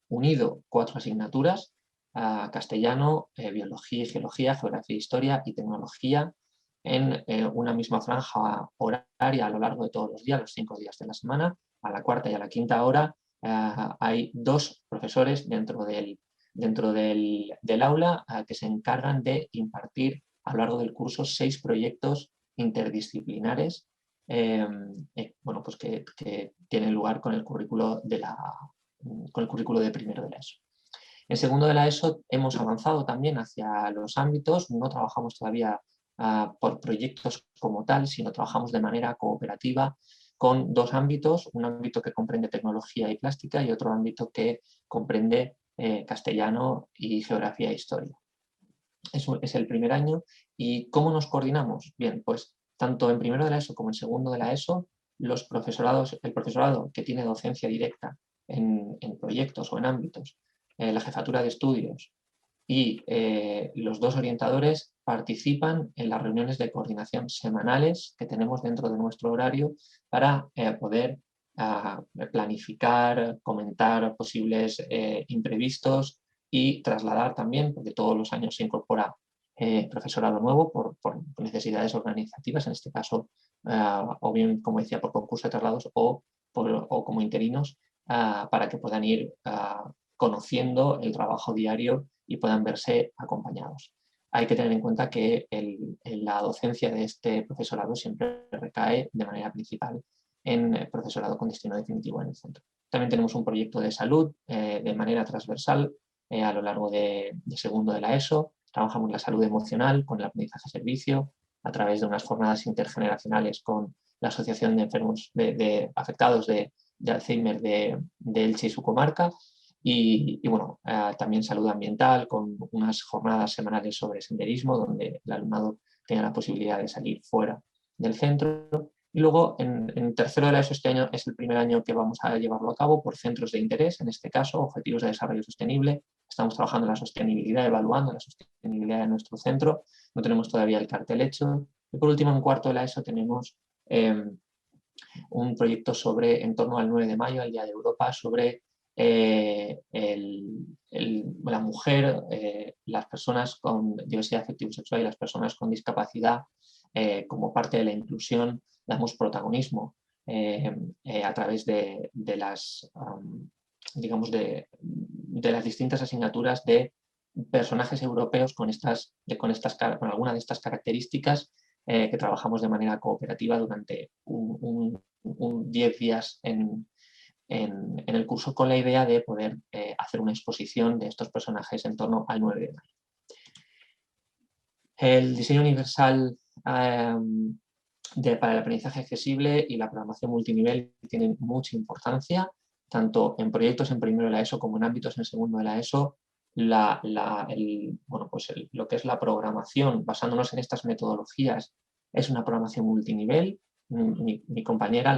unido 4 asignaturas, castellano, biología y geología, geografía e historia y tecnología, en una misma franja horaria a lo largo de todos los días, los 5 días de la semana. A la cuarta y a la quinta hora hay 2 profesores dentro del aula que se encargan de impartir a lo largo del curso 6 proyectos interdisciplinares bueno, pues que tienen lugar con el currículo de primero de la ESO. En segundo de la ESO hemos avanzado también hacia los ámbitos, no trabajamos todavía por proyectos como tal, sino trabajamos de manera cooperativa con 2 ámbitos, un ámbito que comprende tecnología y plástica y otro ámbito que comprende castellano y geografía e historia. Eso es el primer año. ¿Y cómo nos coordinamos? Bien, pues tanto en primero de la ESO como en segundo de la ESO, el profesorado que tiene docencia directa en proyectos o en ámbitos, la jefatura de estudios y los 2 orientadores participan en las reuniones de coordinación semanales que tenemos dentro de nuestro horario para poder planificar, comentar posibles imprevistos y trasladar también, porque todos los años se incorpora profesorado nuevo por necesidades organizativas, en este caso, o bien, como decía, por concurso de traslados o como interinos, para que puedan ir conociendo el trabajo diario y puedan verse acompañados. Hay que tener en cuenta que la docencia de este profesorado siempre recae de manera principal en el profesorado con destino definitivo en el centro. También tenemos un proyecto de salud de manera transversal a lo largo de segundo de la ESO. Trabajamos la salud emocional con el aprendizaje servicio a través de unas jornadas intergeneracionales con la Asociación de Enfermos Afectados de Alzheimer de Elche y su comarca. Y bueno, también salud ambiental con unas jornadas semanales sobre senderismo donde el alumnado tenga la posibilidad de salir fuera del centro. Y luego en tercero de la ESO este año es el primer año que vamos a llevarlo a cabo por centros de interés, en este caso Objetivos de Desarrollo Sostenible. Estamos trabajando en la sostenibilidad, evaluando la sostenibilidad de nuestro centro. No tenemos todavía el cartel hecho. Y por último, en cuarto de la ESO tenemos un proyecto en torno al 9 de mayo, al Día de Europa, sobre la mujer, las personas con diversidad afectivo-sexual y las personas con discapacidad como parte de la inclusión. Damos protagonismo a través de las digamos de las distintas asignaturas de personajes europeos con alguna de estas características que trabajamos de manera cooperativa durante 10 días en el curso con la idea de poder hacer una exposición de estos personajes en torno al 9 de mayo. El diseño universal para el aprendizaje accesible y la programación multinivel tienen mucha importancia, tanto en proyectos en primero de la ESO como en ámbitos en segundo de la ESO. Lo que es la programación, basándonos en estas metodologías, es una programación multinivel. Mi compañera,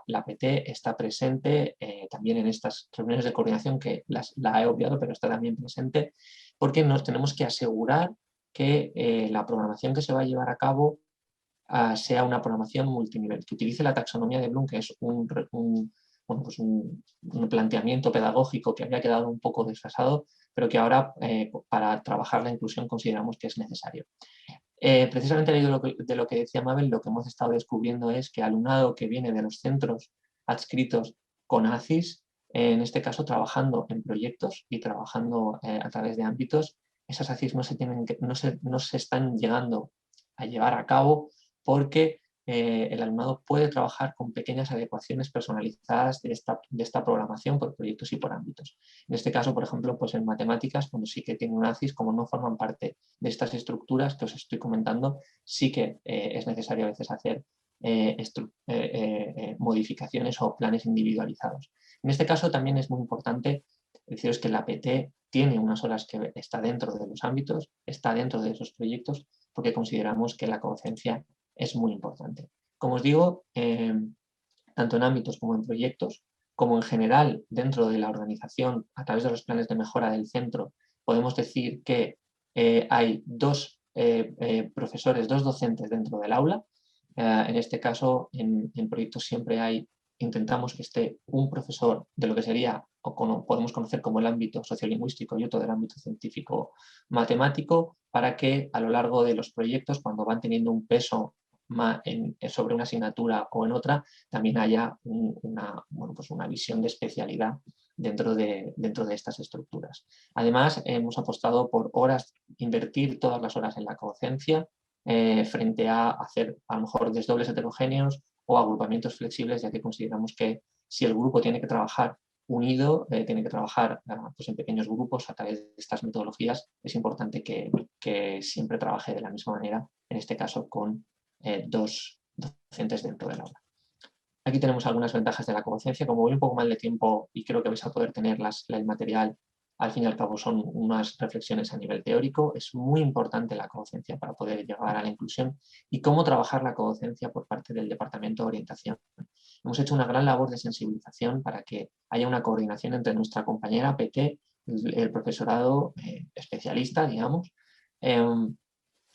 la PT, está presente también en estas reuniones de coordinación, que la he obviado, pero está también presente, porque nos tenemos que asegurar que la programación que se va a llevar a cabo sea una programación multinivel, que utilice la taxonomía de Bloom, que es un planteamiento pedagógico que había quedado un poco desfasado, pero que ahora para trabajar la inclusión consideramos que es necesario. Precisamente de lo que decía Mabel, lo que hemos estado descubriendo es que alumnado que viene de los centros adscritos con ACIS en este caso trabajando en proyectos y trabajando a través de ámbitos, esas ACIs no se están llegando a llevar a cabo porque el alumnado puede trabajar con pequeñas adecuaciones personalizadas de esta programación por proyectos y por ámbitos. En este caso, por ejemplo, pues en matemáticas, cuando sí que tiene un ACIS, como no forman parte de estas estructuras que os estoy comentando, sí que es necesario a veces hacer modificaciones o planes individualizados. En este caso también es muy importante deciros que la PT tiene unas horas que está dentro de los ámbitos, está dentro de esos proyectos, porque consideramos que la codocencia es muy importante. Como os digo, tanto en ámbitos como en proyectos, como en general dentro de la organización, a través de los planes de mejora del centro, podemos decir que hay dos profesores, dos docentes dentro del aula. En este caso, en proyectos siempre intentamos que esté un profesor de lo que sería, o podemos conocer como el ámbito sociolingüístico y otro del ámbito científico-matemático, para que a lo largo de los proyectos, cuando van teniendo un peso sobre una asignatura o en otra, también haya una visión de especialidad dentro de estas estructuras. Además, hemos apostado por invertir todas las horas en la codocencia, frente a hacer a lo mejor desdobles heterogéneos o agrupamientos flexibles, ya que consideramos que si el grupo tiene que trabajar unido, tiene que trabajar pues en pequeños grupos a través de estas metodologías, es importante que siempre trabaje de la misma manera, en este caso con dos docentes dentro del aula. Aquí tenemos algunas ventajas de la codocencia. Como voy un poco mal de tiempo y creo que vais a poder tener el material, al fin y al cabo son unas reflexiones a nivel teórico. Es muy importante la codocencia para poder llegar a la inclusión y cómo trabajar la codocencia por parte del Departamento de Orientación. Hemos hecho una gran labor de sensibilización para que haya una coordinación entre nuestra compañera PT, el profesorado especialista, digamos.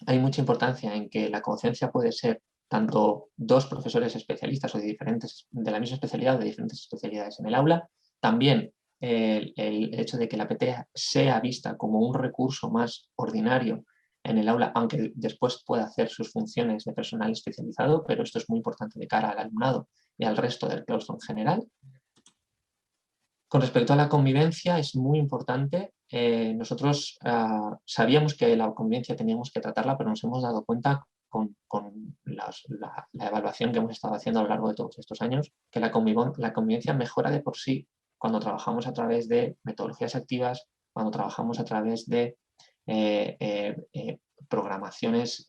Hay mucha importancia en que la codocencia puede ser tanto dos profesores especialistas o de la misma especialidad o de diferentes especialidades en el aula. También el hecho de que la PT sea vista como un recurso más ordinario en el aula, aunque después pueda hacer sus funciones de personal especializado, pero esto es muy importante de cara al alumnado y al resto del claustro en general. Con respecto a la convivencia, es muy importante. Nosotros sabíamos que la convivencia teníamos que tratarla, pero nos hemos dado cuenta con la evaluación que hemos estado haciendo a lo largo de todos estos años, que la convivencia mejora de por sí cuando trabajamos a través de metodologías activas, cuando trabajamos a través de programaciones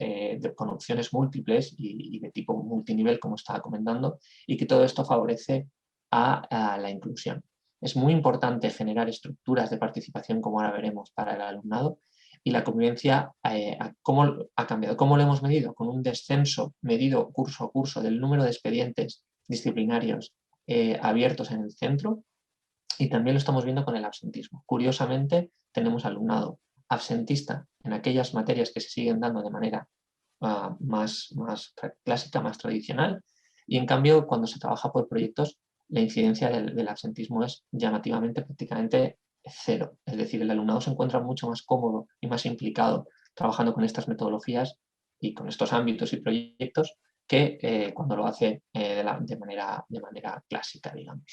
con opciones múltiples y de tipo multinivel, como estaba comentando, y que todo esto favorece a la inclusión. Es muy importante generar estructuras de participación, como ahora veremos, para el alumnado, y la convivencia, ¿cómo ha cambiado? ¿Cómo lo hemos medido? Con un descenso medido curso a curso del número de expedientes disciplinarios abiertos en el centro, y también lo estamos viendo con el absentismo. Curiosamente, tenemos alumnado absentista en aquellas materias que se siguen dando de manera más clásica, más tradicional, y en cambio, cuando se trabaja por proyectos, la incidencia del absentismo es llamativamente prácticamente cero. Es decir, el alumnado se encuentra mucho más cómodo y más implicado trabajando con estas metodologías y con estos ámbitos y proyectos que cuando lo hace de manera clásica, digamos.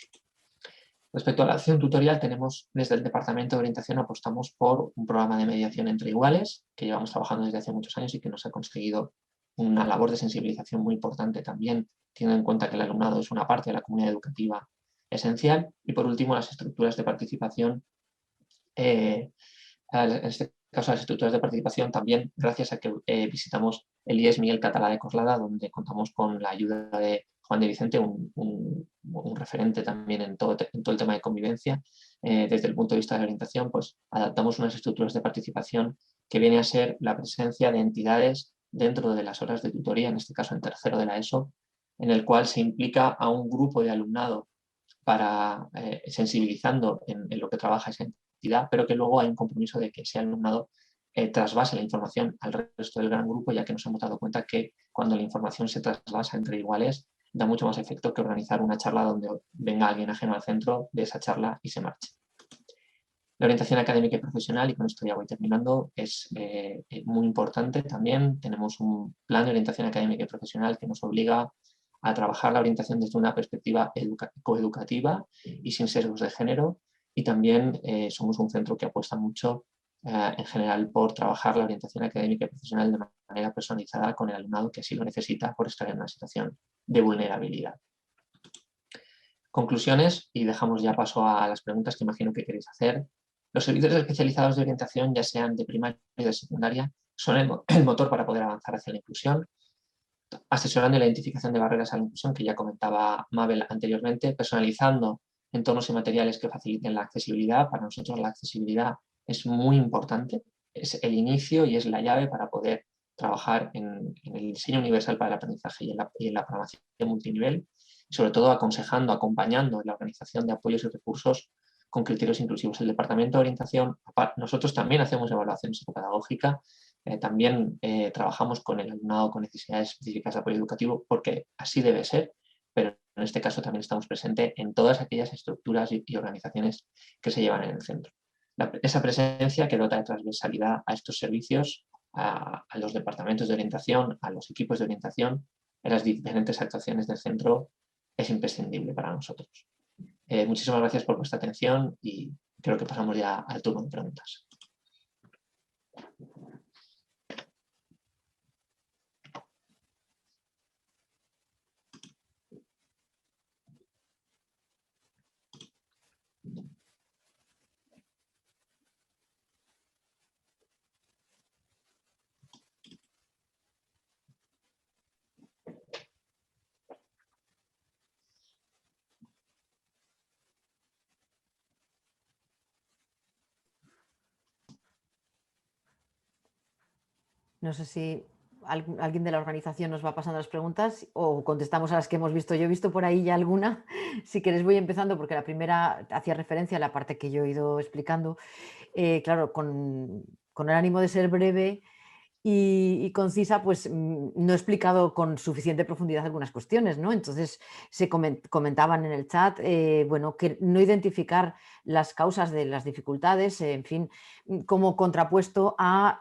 Respecto a la acción tutorial, tenemos desde el Departamento de Orientación apostamos por un programa de mediación entre iguales que llevamos trabajando desde hace muchos años y que nos ha conseguido una labor de sensibilización muy importante también, teniendo en cuenta que el alumnado es una parte de la comunidad educativa esencial. Y por último, las estructuras de participación. En este caso, las estructuras de participación también, gracias a que visitamos el IES Miguel Catalá de Coslada, donde contamos con la ayuda de Juan de Vicente, un referente también en todo el tema de convivencia. Desde el punto de vista de la orientación, pues adaptamos unas estructuras de participación que viene a ser la presencia de entidades dentro de las horas de tutoría, en este caso en tercero de la ESO, en el cual se implica a un grupo de alumnado para sensibilizando en lo que trabaja esa entidad, pero que luego hay un compromiso de que ese alumnado trasvase la información al resto del gran grupo, ya que nos hemos dado cuenta que cuando la información se trasvasa entre iguales, da mucho más efecto que organizar una charla donde venga alguien ajeno al centro de esa charla y se marche. La orientación académica y profesional, y con esto ya voy terminando, es muy importante también. Tenemos un plan de orientación académica y profesional que nos obliga a trabajar la orientación desde una perspectiva coeducativa y sin sesgos de género, y también somos un centro que apuesta mucho en general por trabajar la orientación académica y profesional de manera personalizada con el alumnado que así lo necesita por estar en una situación de vulnerabilidad. Conclusiones, y dejamos ya paso a las preguntas que imagino que queréis hacer. Los servicios especializados de orientación, ya sean de primaria o de secundaria, son el motor para poder avanzar hacia la inclusión, asesorando la identificación de barreras a la inclusión, que ya comentaba Mabel anteriormente, personalizando entornos y materiales que faciliten la accesibilidad. Para nosotros la accesibilidad es muy importante, es el inicio y es la llave para poder trabajar en el diseño universal para el aprendizaje y en la programación multinivel, y sobre todo aconsejando, acompañando en la organización de apoyos y recursos con criterios inclusivos. El Departamento de Orientación, nosotros también hacemos evaluación psicopedagógica, también trabajamos con el alumnado con necesidades específicas de apoyo educativo, porque así debe ser, pero en este caso también estamos presentes en todas aquellas estructuras y organizaciones que se llevan en el centro. Esa presencia que dota de transversalidad a estos servicios, a los departamentos de orientación, a los equipos de orientación, en las diferentes actuaciones del centro, es imprescindible para nosotros. Muchísimas gracias por vuestra atención y creo que pasamos ya al turno de preguntas. No sé si alguien de la organización nos va pasando las preguntas o contestamos a las que hemos visto. Yo he visto por ahí ya alguna. Si queréis voy empezando porque la primera hacía referencia a la parte que yo he ido explicando. Claro, con el ánimo de ser breve y concisa, pues no he explicado con suficiente profundidad algunas cuestiones, ¿no? Entonces se comentaban en el chat, bueno, que no identificar las causas de las dificultades, en fin, como contrapuesto a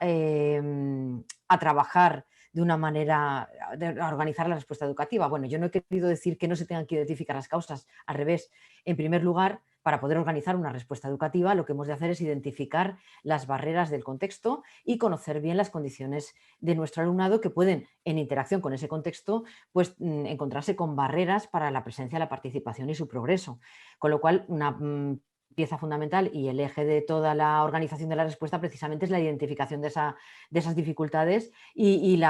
trabajar de una manera, a organizar la respuesta educativa. Bueno, yo no he querido decir que no se tengan que identificar las causas, al revés. En primer lugar, para poder organizar una respuesta educativa, lo que hemos de hacer es identificar las barreras del contexto y conocer bien las condiciones de nuestro alumnado que pueden, en interacción con ese contexto, pues encontrarse con barreras para la presencia, la participación y su progreso. Con lo cual, una pieza fundamental y el eje de toda la organización de la respuesta precisamente es la identificación de esas dificultades y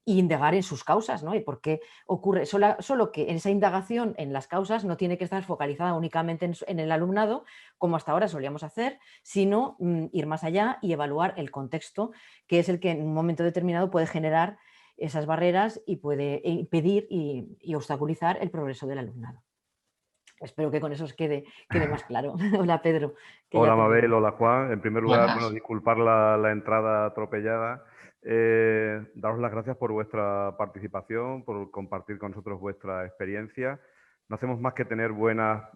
indagar en sus causas, ¿no? Y por qué ocurre, solo que en esa indagación en las causas no tiene que estar focalizada únicamente en el alumnado, como hasta ahora solíamos hacer, sino ir más allá y evaluar el contexto, que es el que en un momento determinado puede generar esas barreras y puede impedir y obstaculizar el progreso del alumnado. Espero que con eso os quede más claro. Hola, Pedro. Hola, Mabel, hola, Juan. En primer lugar, bueno, disculpar la entrada atropellada. Daros las gracias por vuestra participación, por compartir con nosotros vuestra experiencia. No hacemos más que tener buena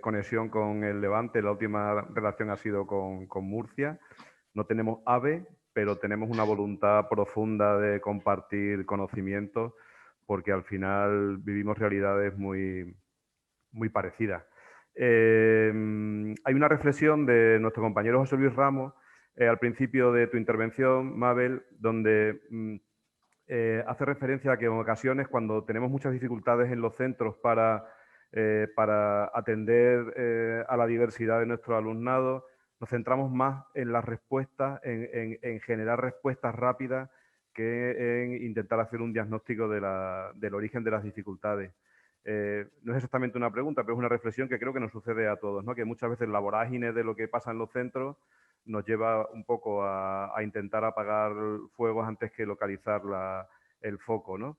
conexión con el Levante. La última relación ha sido con Murcia. No tenemos AVE, pero tenemos una voluntad profunda de compartir conocimientos, porque al final vivimos realidades muy parecidas. Hay una reflexión de nuestro compañero José Luis Ramos al principio de tu intervención, Mabel, donde hace referencia a que en ocasiones cuando tenemos muchas dificultades en los centros para atender a la diversidad de nuestro alumnado, nos centramos más en las respuestas, en generar respuestas rápidas que en intentar hacer un diagnóstico del origen de las dificultades. No es exactamente una pregunta, pero es una reflexión que creo que nos sucede a todos, ¿no? Que muchas veces la vorágine de lo que pasa en los centros nos lleva un poco a intentar apagar fuegos antes que localizar el foco, ¿no?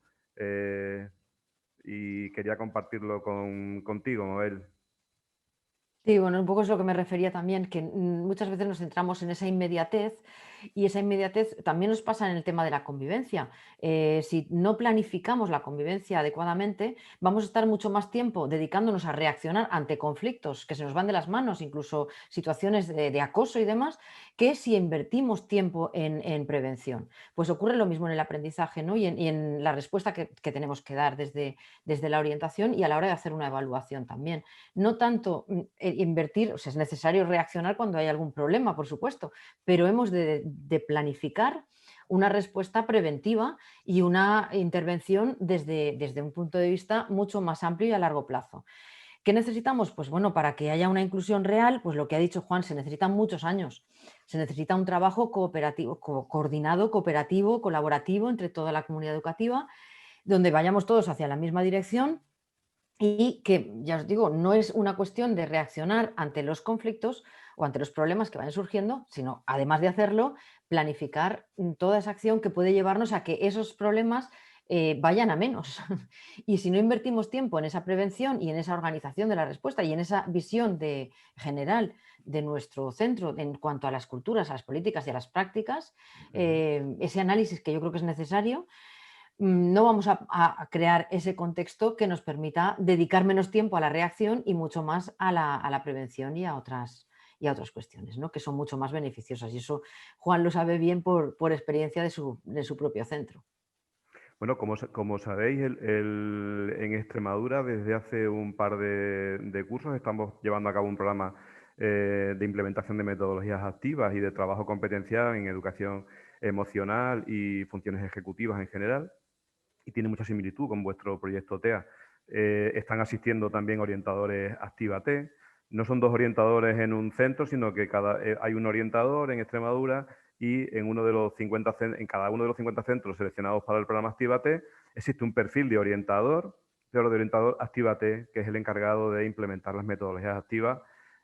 Y quería compartirlo contigo, Mabel. Sí, bueno, un poco es lo que me refería también, que muchas veces nos centramos en esa inmediatez Y esa inmediatez también nos pasa en el tema de la convivencia. Si no planificamos la convivencia adecuadamente, vamos a estar mucho más tiempo dedicándonos a reaccionar ante conflictos que se nos van de las manos, incluso situaciones de acoso y demás, que si invertimos tiempo en prevención. Pues ocurre lo mismo en el aprendizaje, ¿no? Y en la respuesta que tenemos que dar desde la orientación y a la hora de hacer una evaluación también. No tanto invertir, o sea, es necesario reaccionar cuando hay algún problema, por supuesto, pero hemos de planificar una respuesta preventiva y una intervención desde un punto de vista mucho más amplio y a largo plazo. ¿Qué necesitamos? Pues bueno, para que haya una inclusión real, pues lo que ha dicho Juan, se necesitan muchos años. Se necesita un trabajo cooperativo, coordinado, cooperativo, colaborativo entre toda la comunidad educativa, donde vayamos todos hacia la misma dirección y que, ya os digo, no es una cuestión de reaccionar ante los conflictos o ante los problemas que vayan surgiendo, sino, además de hacerlo, planificar toda esa acción que puede llevarnos a que esos problemas vayan a menos. Y si no invertimos tiempo en esa prevención y en esa organización de la respuesta y en esa visión general de nuestro centro en cuanto a las culturas, a las políticas y a las prácticas, ese análisis que yo creo que es necesario, no vamos a crear ese contexto que nos permita dedicar menos tiempo a la reacción y mucho más a la prevención y a otras cuestiones, ¿no? Que son mucho más beneficiosas. Y eso Juan lo sabe bien por experiencia de su propio centro. Bueno, como sabéis, en Extremadura desde hace un par de cursos estamos llevando a cabo un programa de implementación de metodologías activas y de trabajo competencial en educación emocional y funciones ejecutivas en general, y tiene mucha similitud con vuestro proyecto TEA. Están asistiendo también orientadores Actívate. No son dos orientadores en un centro, sino que hay un orientador en Extremadura y en cada uno de los 50 centros seleccionados para el programa Actívate existe un perfil de orientador, pero de orientador Actívate, que es el encargado de implementar las metodologías activas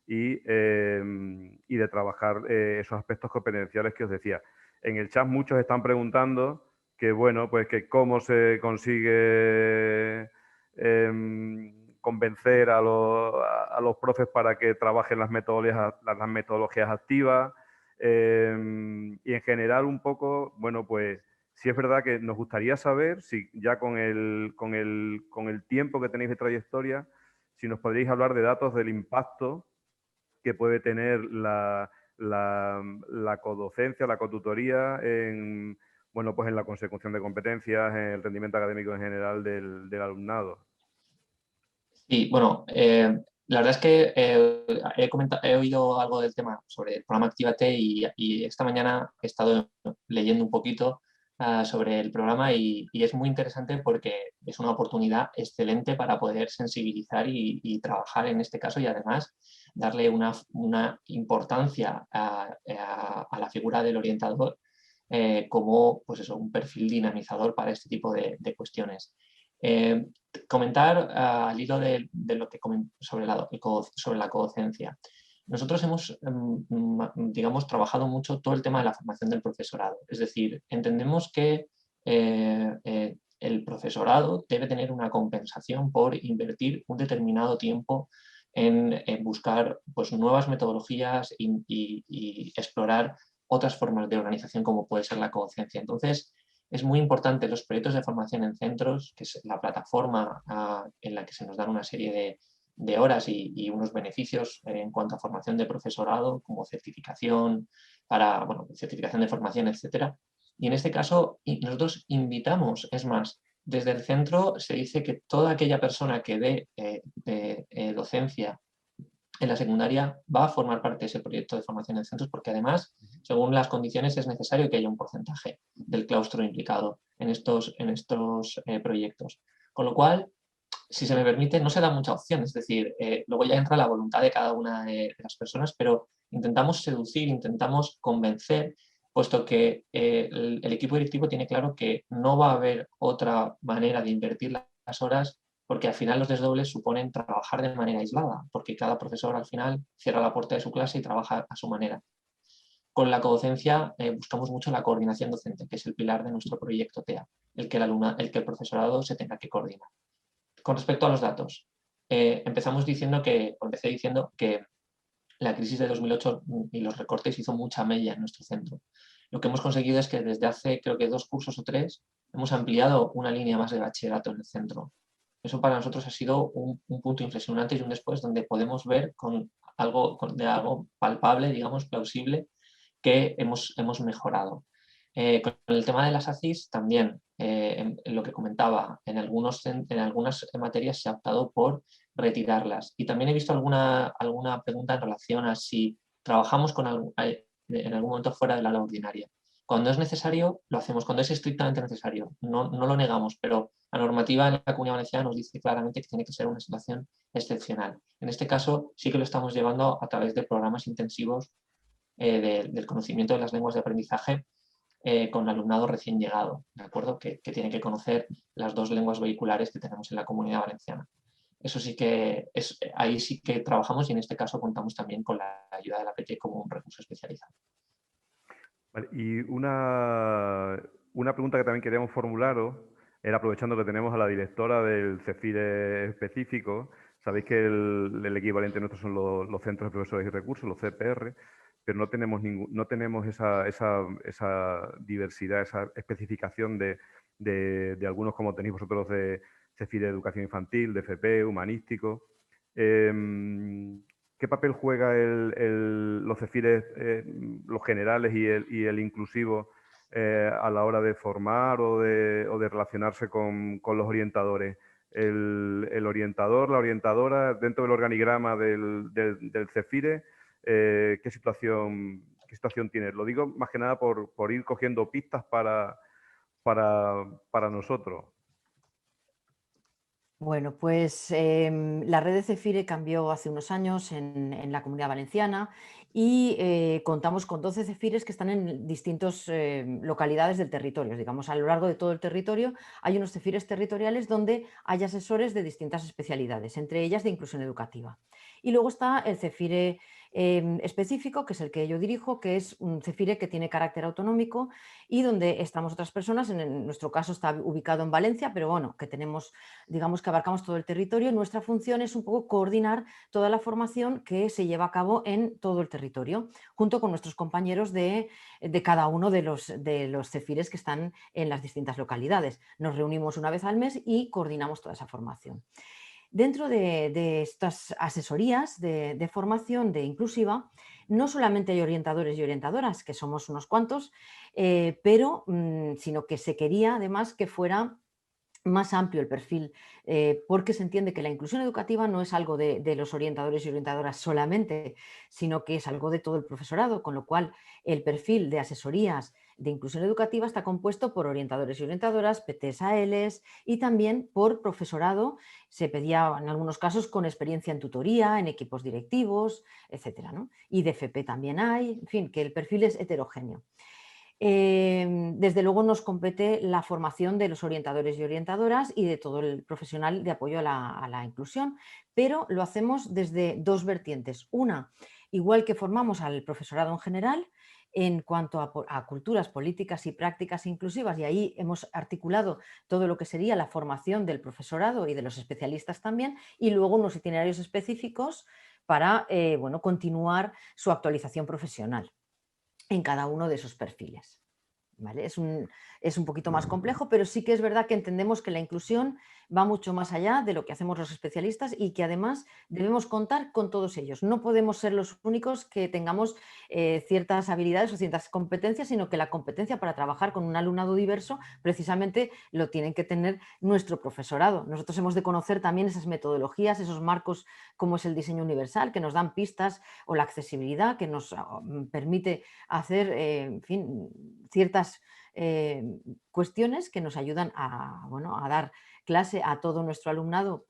y de trabajar esos aspectos competenciales que os decía. En el chat muchos están preguntando que bueno, pues que cómo se consigue convencer a los profes para que trabajen las metodologías activas, y en general un poco, bueno, pues sí es verdad que nos gustaría saber si ya con el tiempo que tenéis de trayectoria, si nos podríais hablar de datos del impacto que puede tener la codocencia, la cotutoría en, bueno, pues en la consecución de competencias, en el rendimiento académico en general del alumnado. Sí, bueno, la verdad es que he oído algo del tema sobre el programa Actívate y esta mañana he estado leyendo un poquito sobre el programa y es muy interesante porque es una oportunidad excelente para poder sensibilizar y trabajar en este caso y además darle una importancia a la figura del orientador como pues eso, un perfil dinamizador para este tipo de cuestiones. Comentar al hilo de lo que sobre la codocencia. Nosotros hemos, digamos, trabajado mucho todo el tema de la formación del profesorado. Es decir, entendemos que el profesorado debe tener una compensación por invertir un determinado tiempo en buscar pues, nuevas metodologías y explorar otras formas de organización como puede ser la codocencia. Entonces, es muy importante los proyectos de formación en centros, que es la plataforma en la que se nos dan una serie de horas y unos beneficios en cuanto a formación de profesorado, como certificación, certificación de formación, etc. Y en este caso nosotros invitamos, es más, desde el centro se dice que toda aquella persona que dé docencia en la secundaria va a formar parte de ese proyecto de formación en centros porque además, según las condiciones, es necesario que haya un porcentaje del claustro implicado en estos proyectos. Con lo cual, si se me permite, no se da mucha opción, es decir, luego ya entra la voluntad de cada una de las personas, pero intentamos seducir, intentamos convencer, puesto que el equipo directivo tiene claro que no va a haber otra manera de invertir las horas porque al final los desdobles suponen trabajar de manera aislada, porque cada profesor al final cierra la puerta de su clase y trabaja a su manera. Con la codocencia buscamos mucho la coordinación docente, que es el pilar de nuestro proyecto TEA, el que el profesorado se tenga que coordinar. Con respecto a los datos, empecé diciendo que la crisis de 2008 y los recortes hizo mucha mella en nuestro centro. lo que hemos conseguido es que desde hace creo que 2 cursos o 3 hemos ampliado una línea más de bachillerato en el centro. Eso para nosotros ha sido un punto inflexión, un antes y un después, donde podemos ver de algo palpable, digamos, plausible, que hemos mejorado. Con el tema de las ACIS también, en lo que comentaba, en algunas materias se ha optado por retirarlas. Y también he visto alguna pregunta en relación a si trabajamos en algún momento fuera del aula ordinaria. Cuando es necesario, lo hacemos. Cuando es estrictamente necesario, no lo negamos, pero la normativa en la Comunidad Valenciana nos dice claramente que tiene que ser una situación excepcional. En este caso, sí que lo estamos llevando a través de programas intensivos del conocimiento de las lenguas de aprendizaje con alumnado recién llegado, ¿de acuerdo? Que tiene que conocer las 2 lenguas vehiculares que tenemos en la Comunidad Valenciana. Eso sí que ahí sí que trabajamos y en este caso contamos también con la ayuda de la PT como un recurso especializado. Vale, y una pregunta que también queríamos formularos era, aprovechando que tenemos a la directora del CEFIRE específico, sabéis que el equivalente nuestro son los centros de profesores y recursos, los CPR, pero no tenemos esa diversidad, esa especificación de algunos, como tenéis vosotros, de CEFIRE de educación infantil, de FP, humanístico. ¿Qué papel juega los CEFIRES, los generales y el inclusivo a la hora de formar o de relacionarse con los orientadores? El orientador, la orientadora, dentro del organigrama del CEFIRE, ¿qué situación tiene? Lo digo más que nada por ir cogiendo pistas para nosotros. Bueno, pues la red de CEFIRE cambió hace unos años en la Comunidad Valenciana y contamos con 12 CEFIRES que están en distintas localidades del territorio. Digamos, a lo largo de todo el territorio hay unos CEFIRES territoriales donde hay asesores de distintas especialidades, entre ellas de inclusión educativa. Y luego está el CEFIRE específico, que es el que yo dirijo, que es un CEFIRE que tiene carácter autonómico y donde estamos otras personas. En nuestro caso está ubicado en Valencia, pero bueno, que tenemos, digamos que abarcamos todo el territorio. Nuestra función es un poco coordinar toda la formación que se lleva a cabo en todo el territorio, junto con nuestros compañeros de cada uno de los CEFIRES que están en las distintas localidades. Nos reunimos una vez al mes y coordinamos toda esa formación. Dentro de estas asesorías de formación de inclusiva, no solamente hay orientadores y orientadoras, que somos unos cuantos, pero sino que se quería además que fuera más amplio el perfil, porque se entiende que la inclusión educativa no es algo de los orientadores y orientadoras solamente, sino que es algo de todo el profesorado, con lo cual el perfil de asesorías de inclusión educativa está compuesto por orientadores y orientadoras, PTs, ALs y también por profesorado. Se pedía en algunos casos con experiencia en tutoría, en equipos directivos, etcétera, ¿no? Y de FP también hay, en fin, que el perfil es heterogéneo. Desde luego nos compete la formación de los orientadores y orientadoras y de todo el profesional de apoyo a la inclusión, pero lo hacemos desde 2 vertientes. Una, igual que formamos al profesorado en general, en cuanto a culturas, políticas y prácticas inclusivas, y ahí hemos articulado todo lo que sería la formación del profesorado y de los especialistas también, y luego unos itinerarios específicos para continuar su actualización profesional en cada uno de esos perfiles. ¿Vale? Es un poquito más complejo, pero sí que es verdad que entendemos que la inclusión va mucho más allá de lo que hacemos los especialistas y que además debemos contar con todos ellos. No podemos ser los únicos que tengamos ciertas habilidades o ciertas competencias, sino que la competencia para trabajar con un alumnado diverso precisamente lo tienen que tener nuestro profesorado. Nosotros hemos de conocer también esas metodologías, esos marcos como es el diseño universal, que nos dan pistas, o la accesibilidad, que nos permite hacer, en fin, ciertas cuestiones que nos ayudan a dar clase a todo nuestro alumnado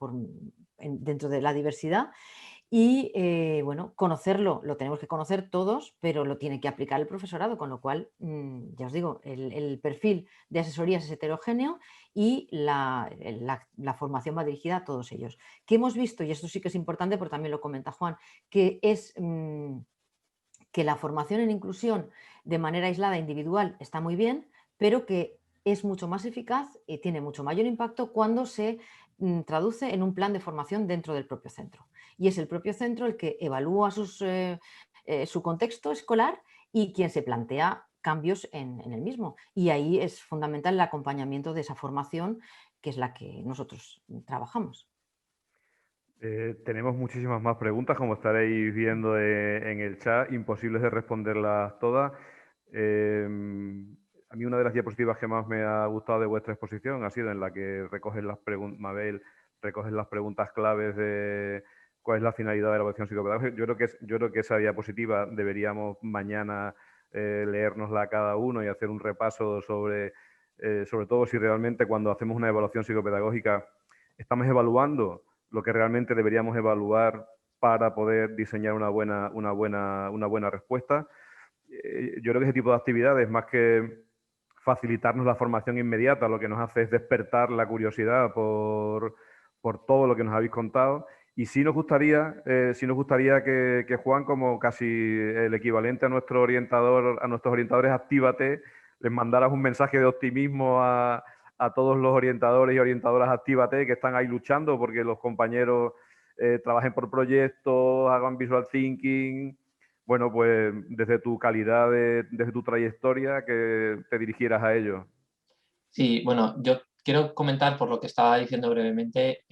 dentro de la diversidad y conocerlo, lo tenemos que conocer todos, pero lo tiene que aplicar el profesorado, con lo cual, ya os digo, el perfil de asesorías es heterogéneo y la formación va dirigida a todos ellos. ¿Qué hemos visto? Y esto sí que es importante, porque también lo comenta Juan, que es que la formación en inclusión de manera aislada, individual, está muy bien, pero que es mucho más eficaz y tiene mucho mayor impacto cuando se traduce en un plan de formación dentro del propio centro. Y es el propio centro el que evalúa su contexto escolar y quien se plantea cambios en el mismo. Y ahí es fundamental el acompañamiento de esa formación, que es la que nosotros trabajamos. Tenemos muchísimas más preguntas, como estaréis viendo en el chat, imposibles de responderlas todas. A mí una de las diapositivas que más me ha gustado de vuestra exposición ha sido en la que recoges las preguntas, Mabel, recoges las preguntas claves de cuál es la finalidad de la evaluación psicopedagógica. Yo creo que esa diapositiva deberíamos mañana leérnosla a cada uno y hacer un repaso sobre todo si realmente cuando hacemos una evaluación psicopedagógica estamos evaluando lo que realmente deberíamos evaluar para poder diseñar una buena respuesta. Yo creo que ese tipo de actividades, más que facilitarnos la formación inmediata, lo que nos hace es despertar la curiosidad por todo lo que nos habéis contado. Y sí nos gustaría que Juan, como casi el equivalente a nuestros orientadores Actívate, les mandaras un mensaje de optimismo a todos los orientadores y orientadoras Actívate que están ahí luchando porque los compañeros trabajen por proyectos, hagan visual thinking. Bueno, pues desde tu calidad, desde tu trayectoria, que te dirigieras a ellos. Sí, bueno, yo quiero comentar por lo que estaba diciendo brevemente.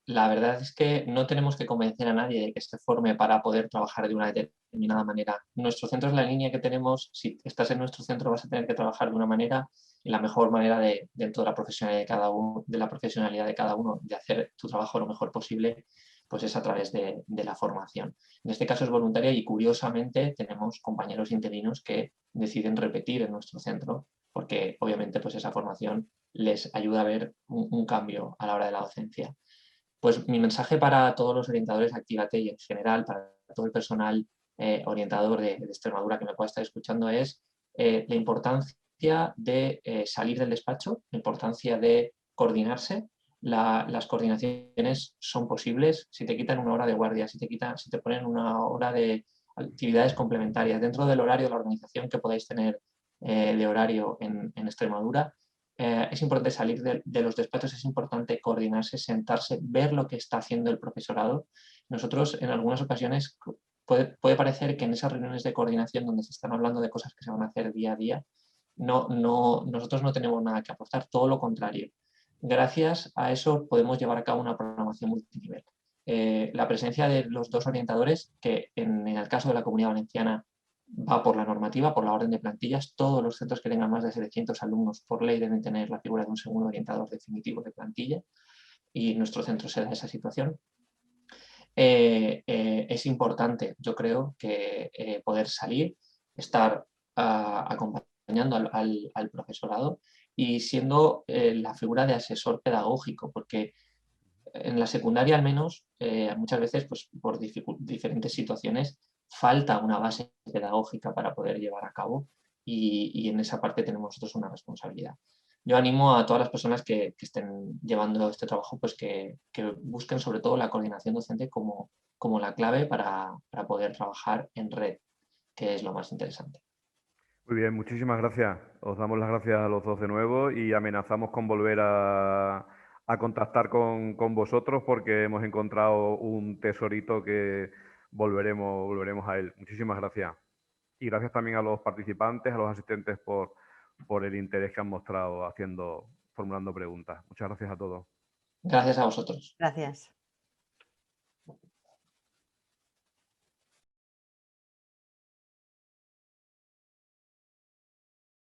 La verdad es que no tenemos que convencer a nadie de que se forme para poder trabajar de una determinada manera. Nuestro centro es la línea que tenemos. Si estás en nuestro centro vas a tener que trabajar de una manera y la mejor manera dentro de la profesionalidad de cada uno, de hacer tu trabajo lo mejor posible, pues es a través de la formación. En este caso es voluntaria y curiosamente tenemos compañeros interinos que deciden repetir en nuestro centro porque obviamente pues esa formación les ayuda a ver un cambio a la hora de la docencia. Pues mi mensaje para todos los orientadores Actívate y en general para todo el personal orientador de Extremadura que me pueda estar escuchando es la importancia de salir del despacho, la importancia de coordinarse. Las coordinaciones son posibles si te quitan una hora de guardia, si te ponen una hora de actividades complementarias dentro del horario de la organización que podáis tener de horario en Extremadura. Es importante salir de los despachos, es importante coordinarse, sentarse, ver lo que está haciendo el profesorado. Nosotros en algunas ocasiones puede parecer que en esas reuniones de coordinación donde se están hablando de cosas que se van a hacer día a día, nosotros no tenemos nada que aportar, todo lo contrario. Gracias a eso podemos llevar a cabo una programación multinivel. La presencia de los dos orientadores, que en el caso de la Comunidad Valenciana va por la normativa, por la orden de plantillas. Todos los centros que tengan más de 700 alumnos por ley deben tener la figura de un segundo orientador definitivo de plantilla y nuestro centro se da esa situación. Es importante, yo creo, que poder salir, estar acompañando al profesorado y siendo la figura de asesor pedagógico, porque en la secundaria al menos muchas veces pues, por diferentes situaciones falta una base pedagógica para poder llevar a cabo y en esa parte tenemos nosotros una responsabilidad. Yo animo a todas las personas que estén llevando este trabajo pues que busquen sobre todo la coordinación docente como la clave para poder trabajar en red, que es lo más interesante. Muy bien, muchísimas gracias. Os damos las gracias a los dos de nuevo y amenazamos con volver a contactar con vosotros porque hemos encontrado un tesorito que volveremos a él. Muchísimas gracias. Y gracias también a los participantes, a los asistentes por el interés que han mostrado formulando preguntas. Muchas gracias a todos. Gracias a vosotros. Gracias.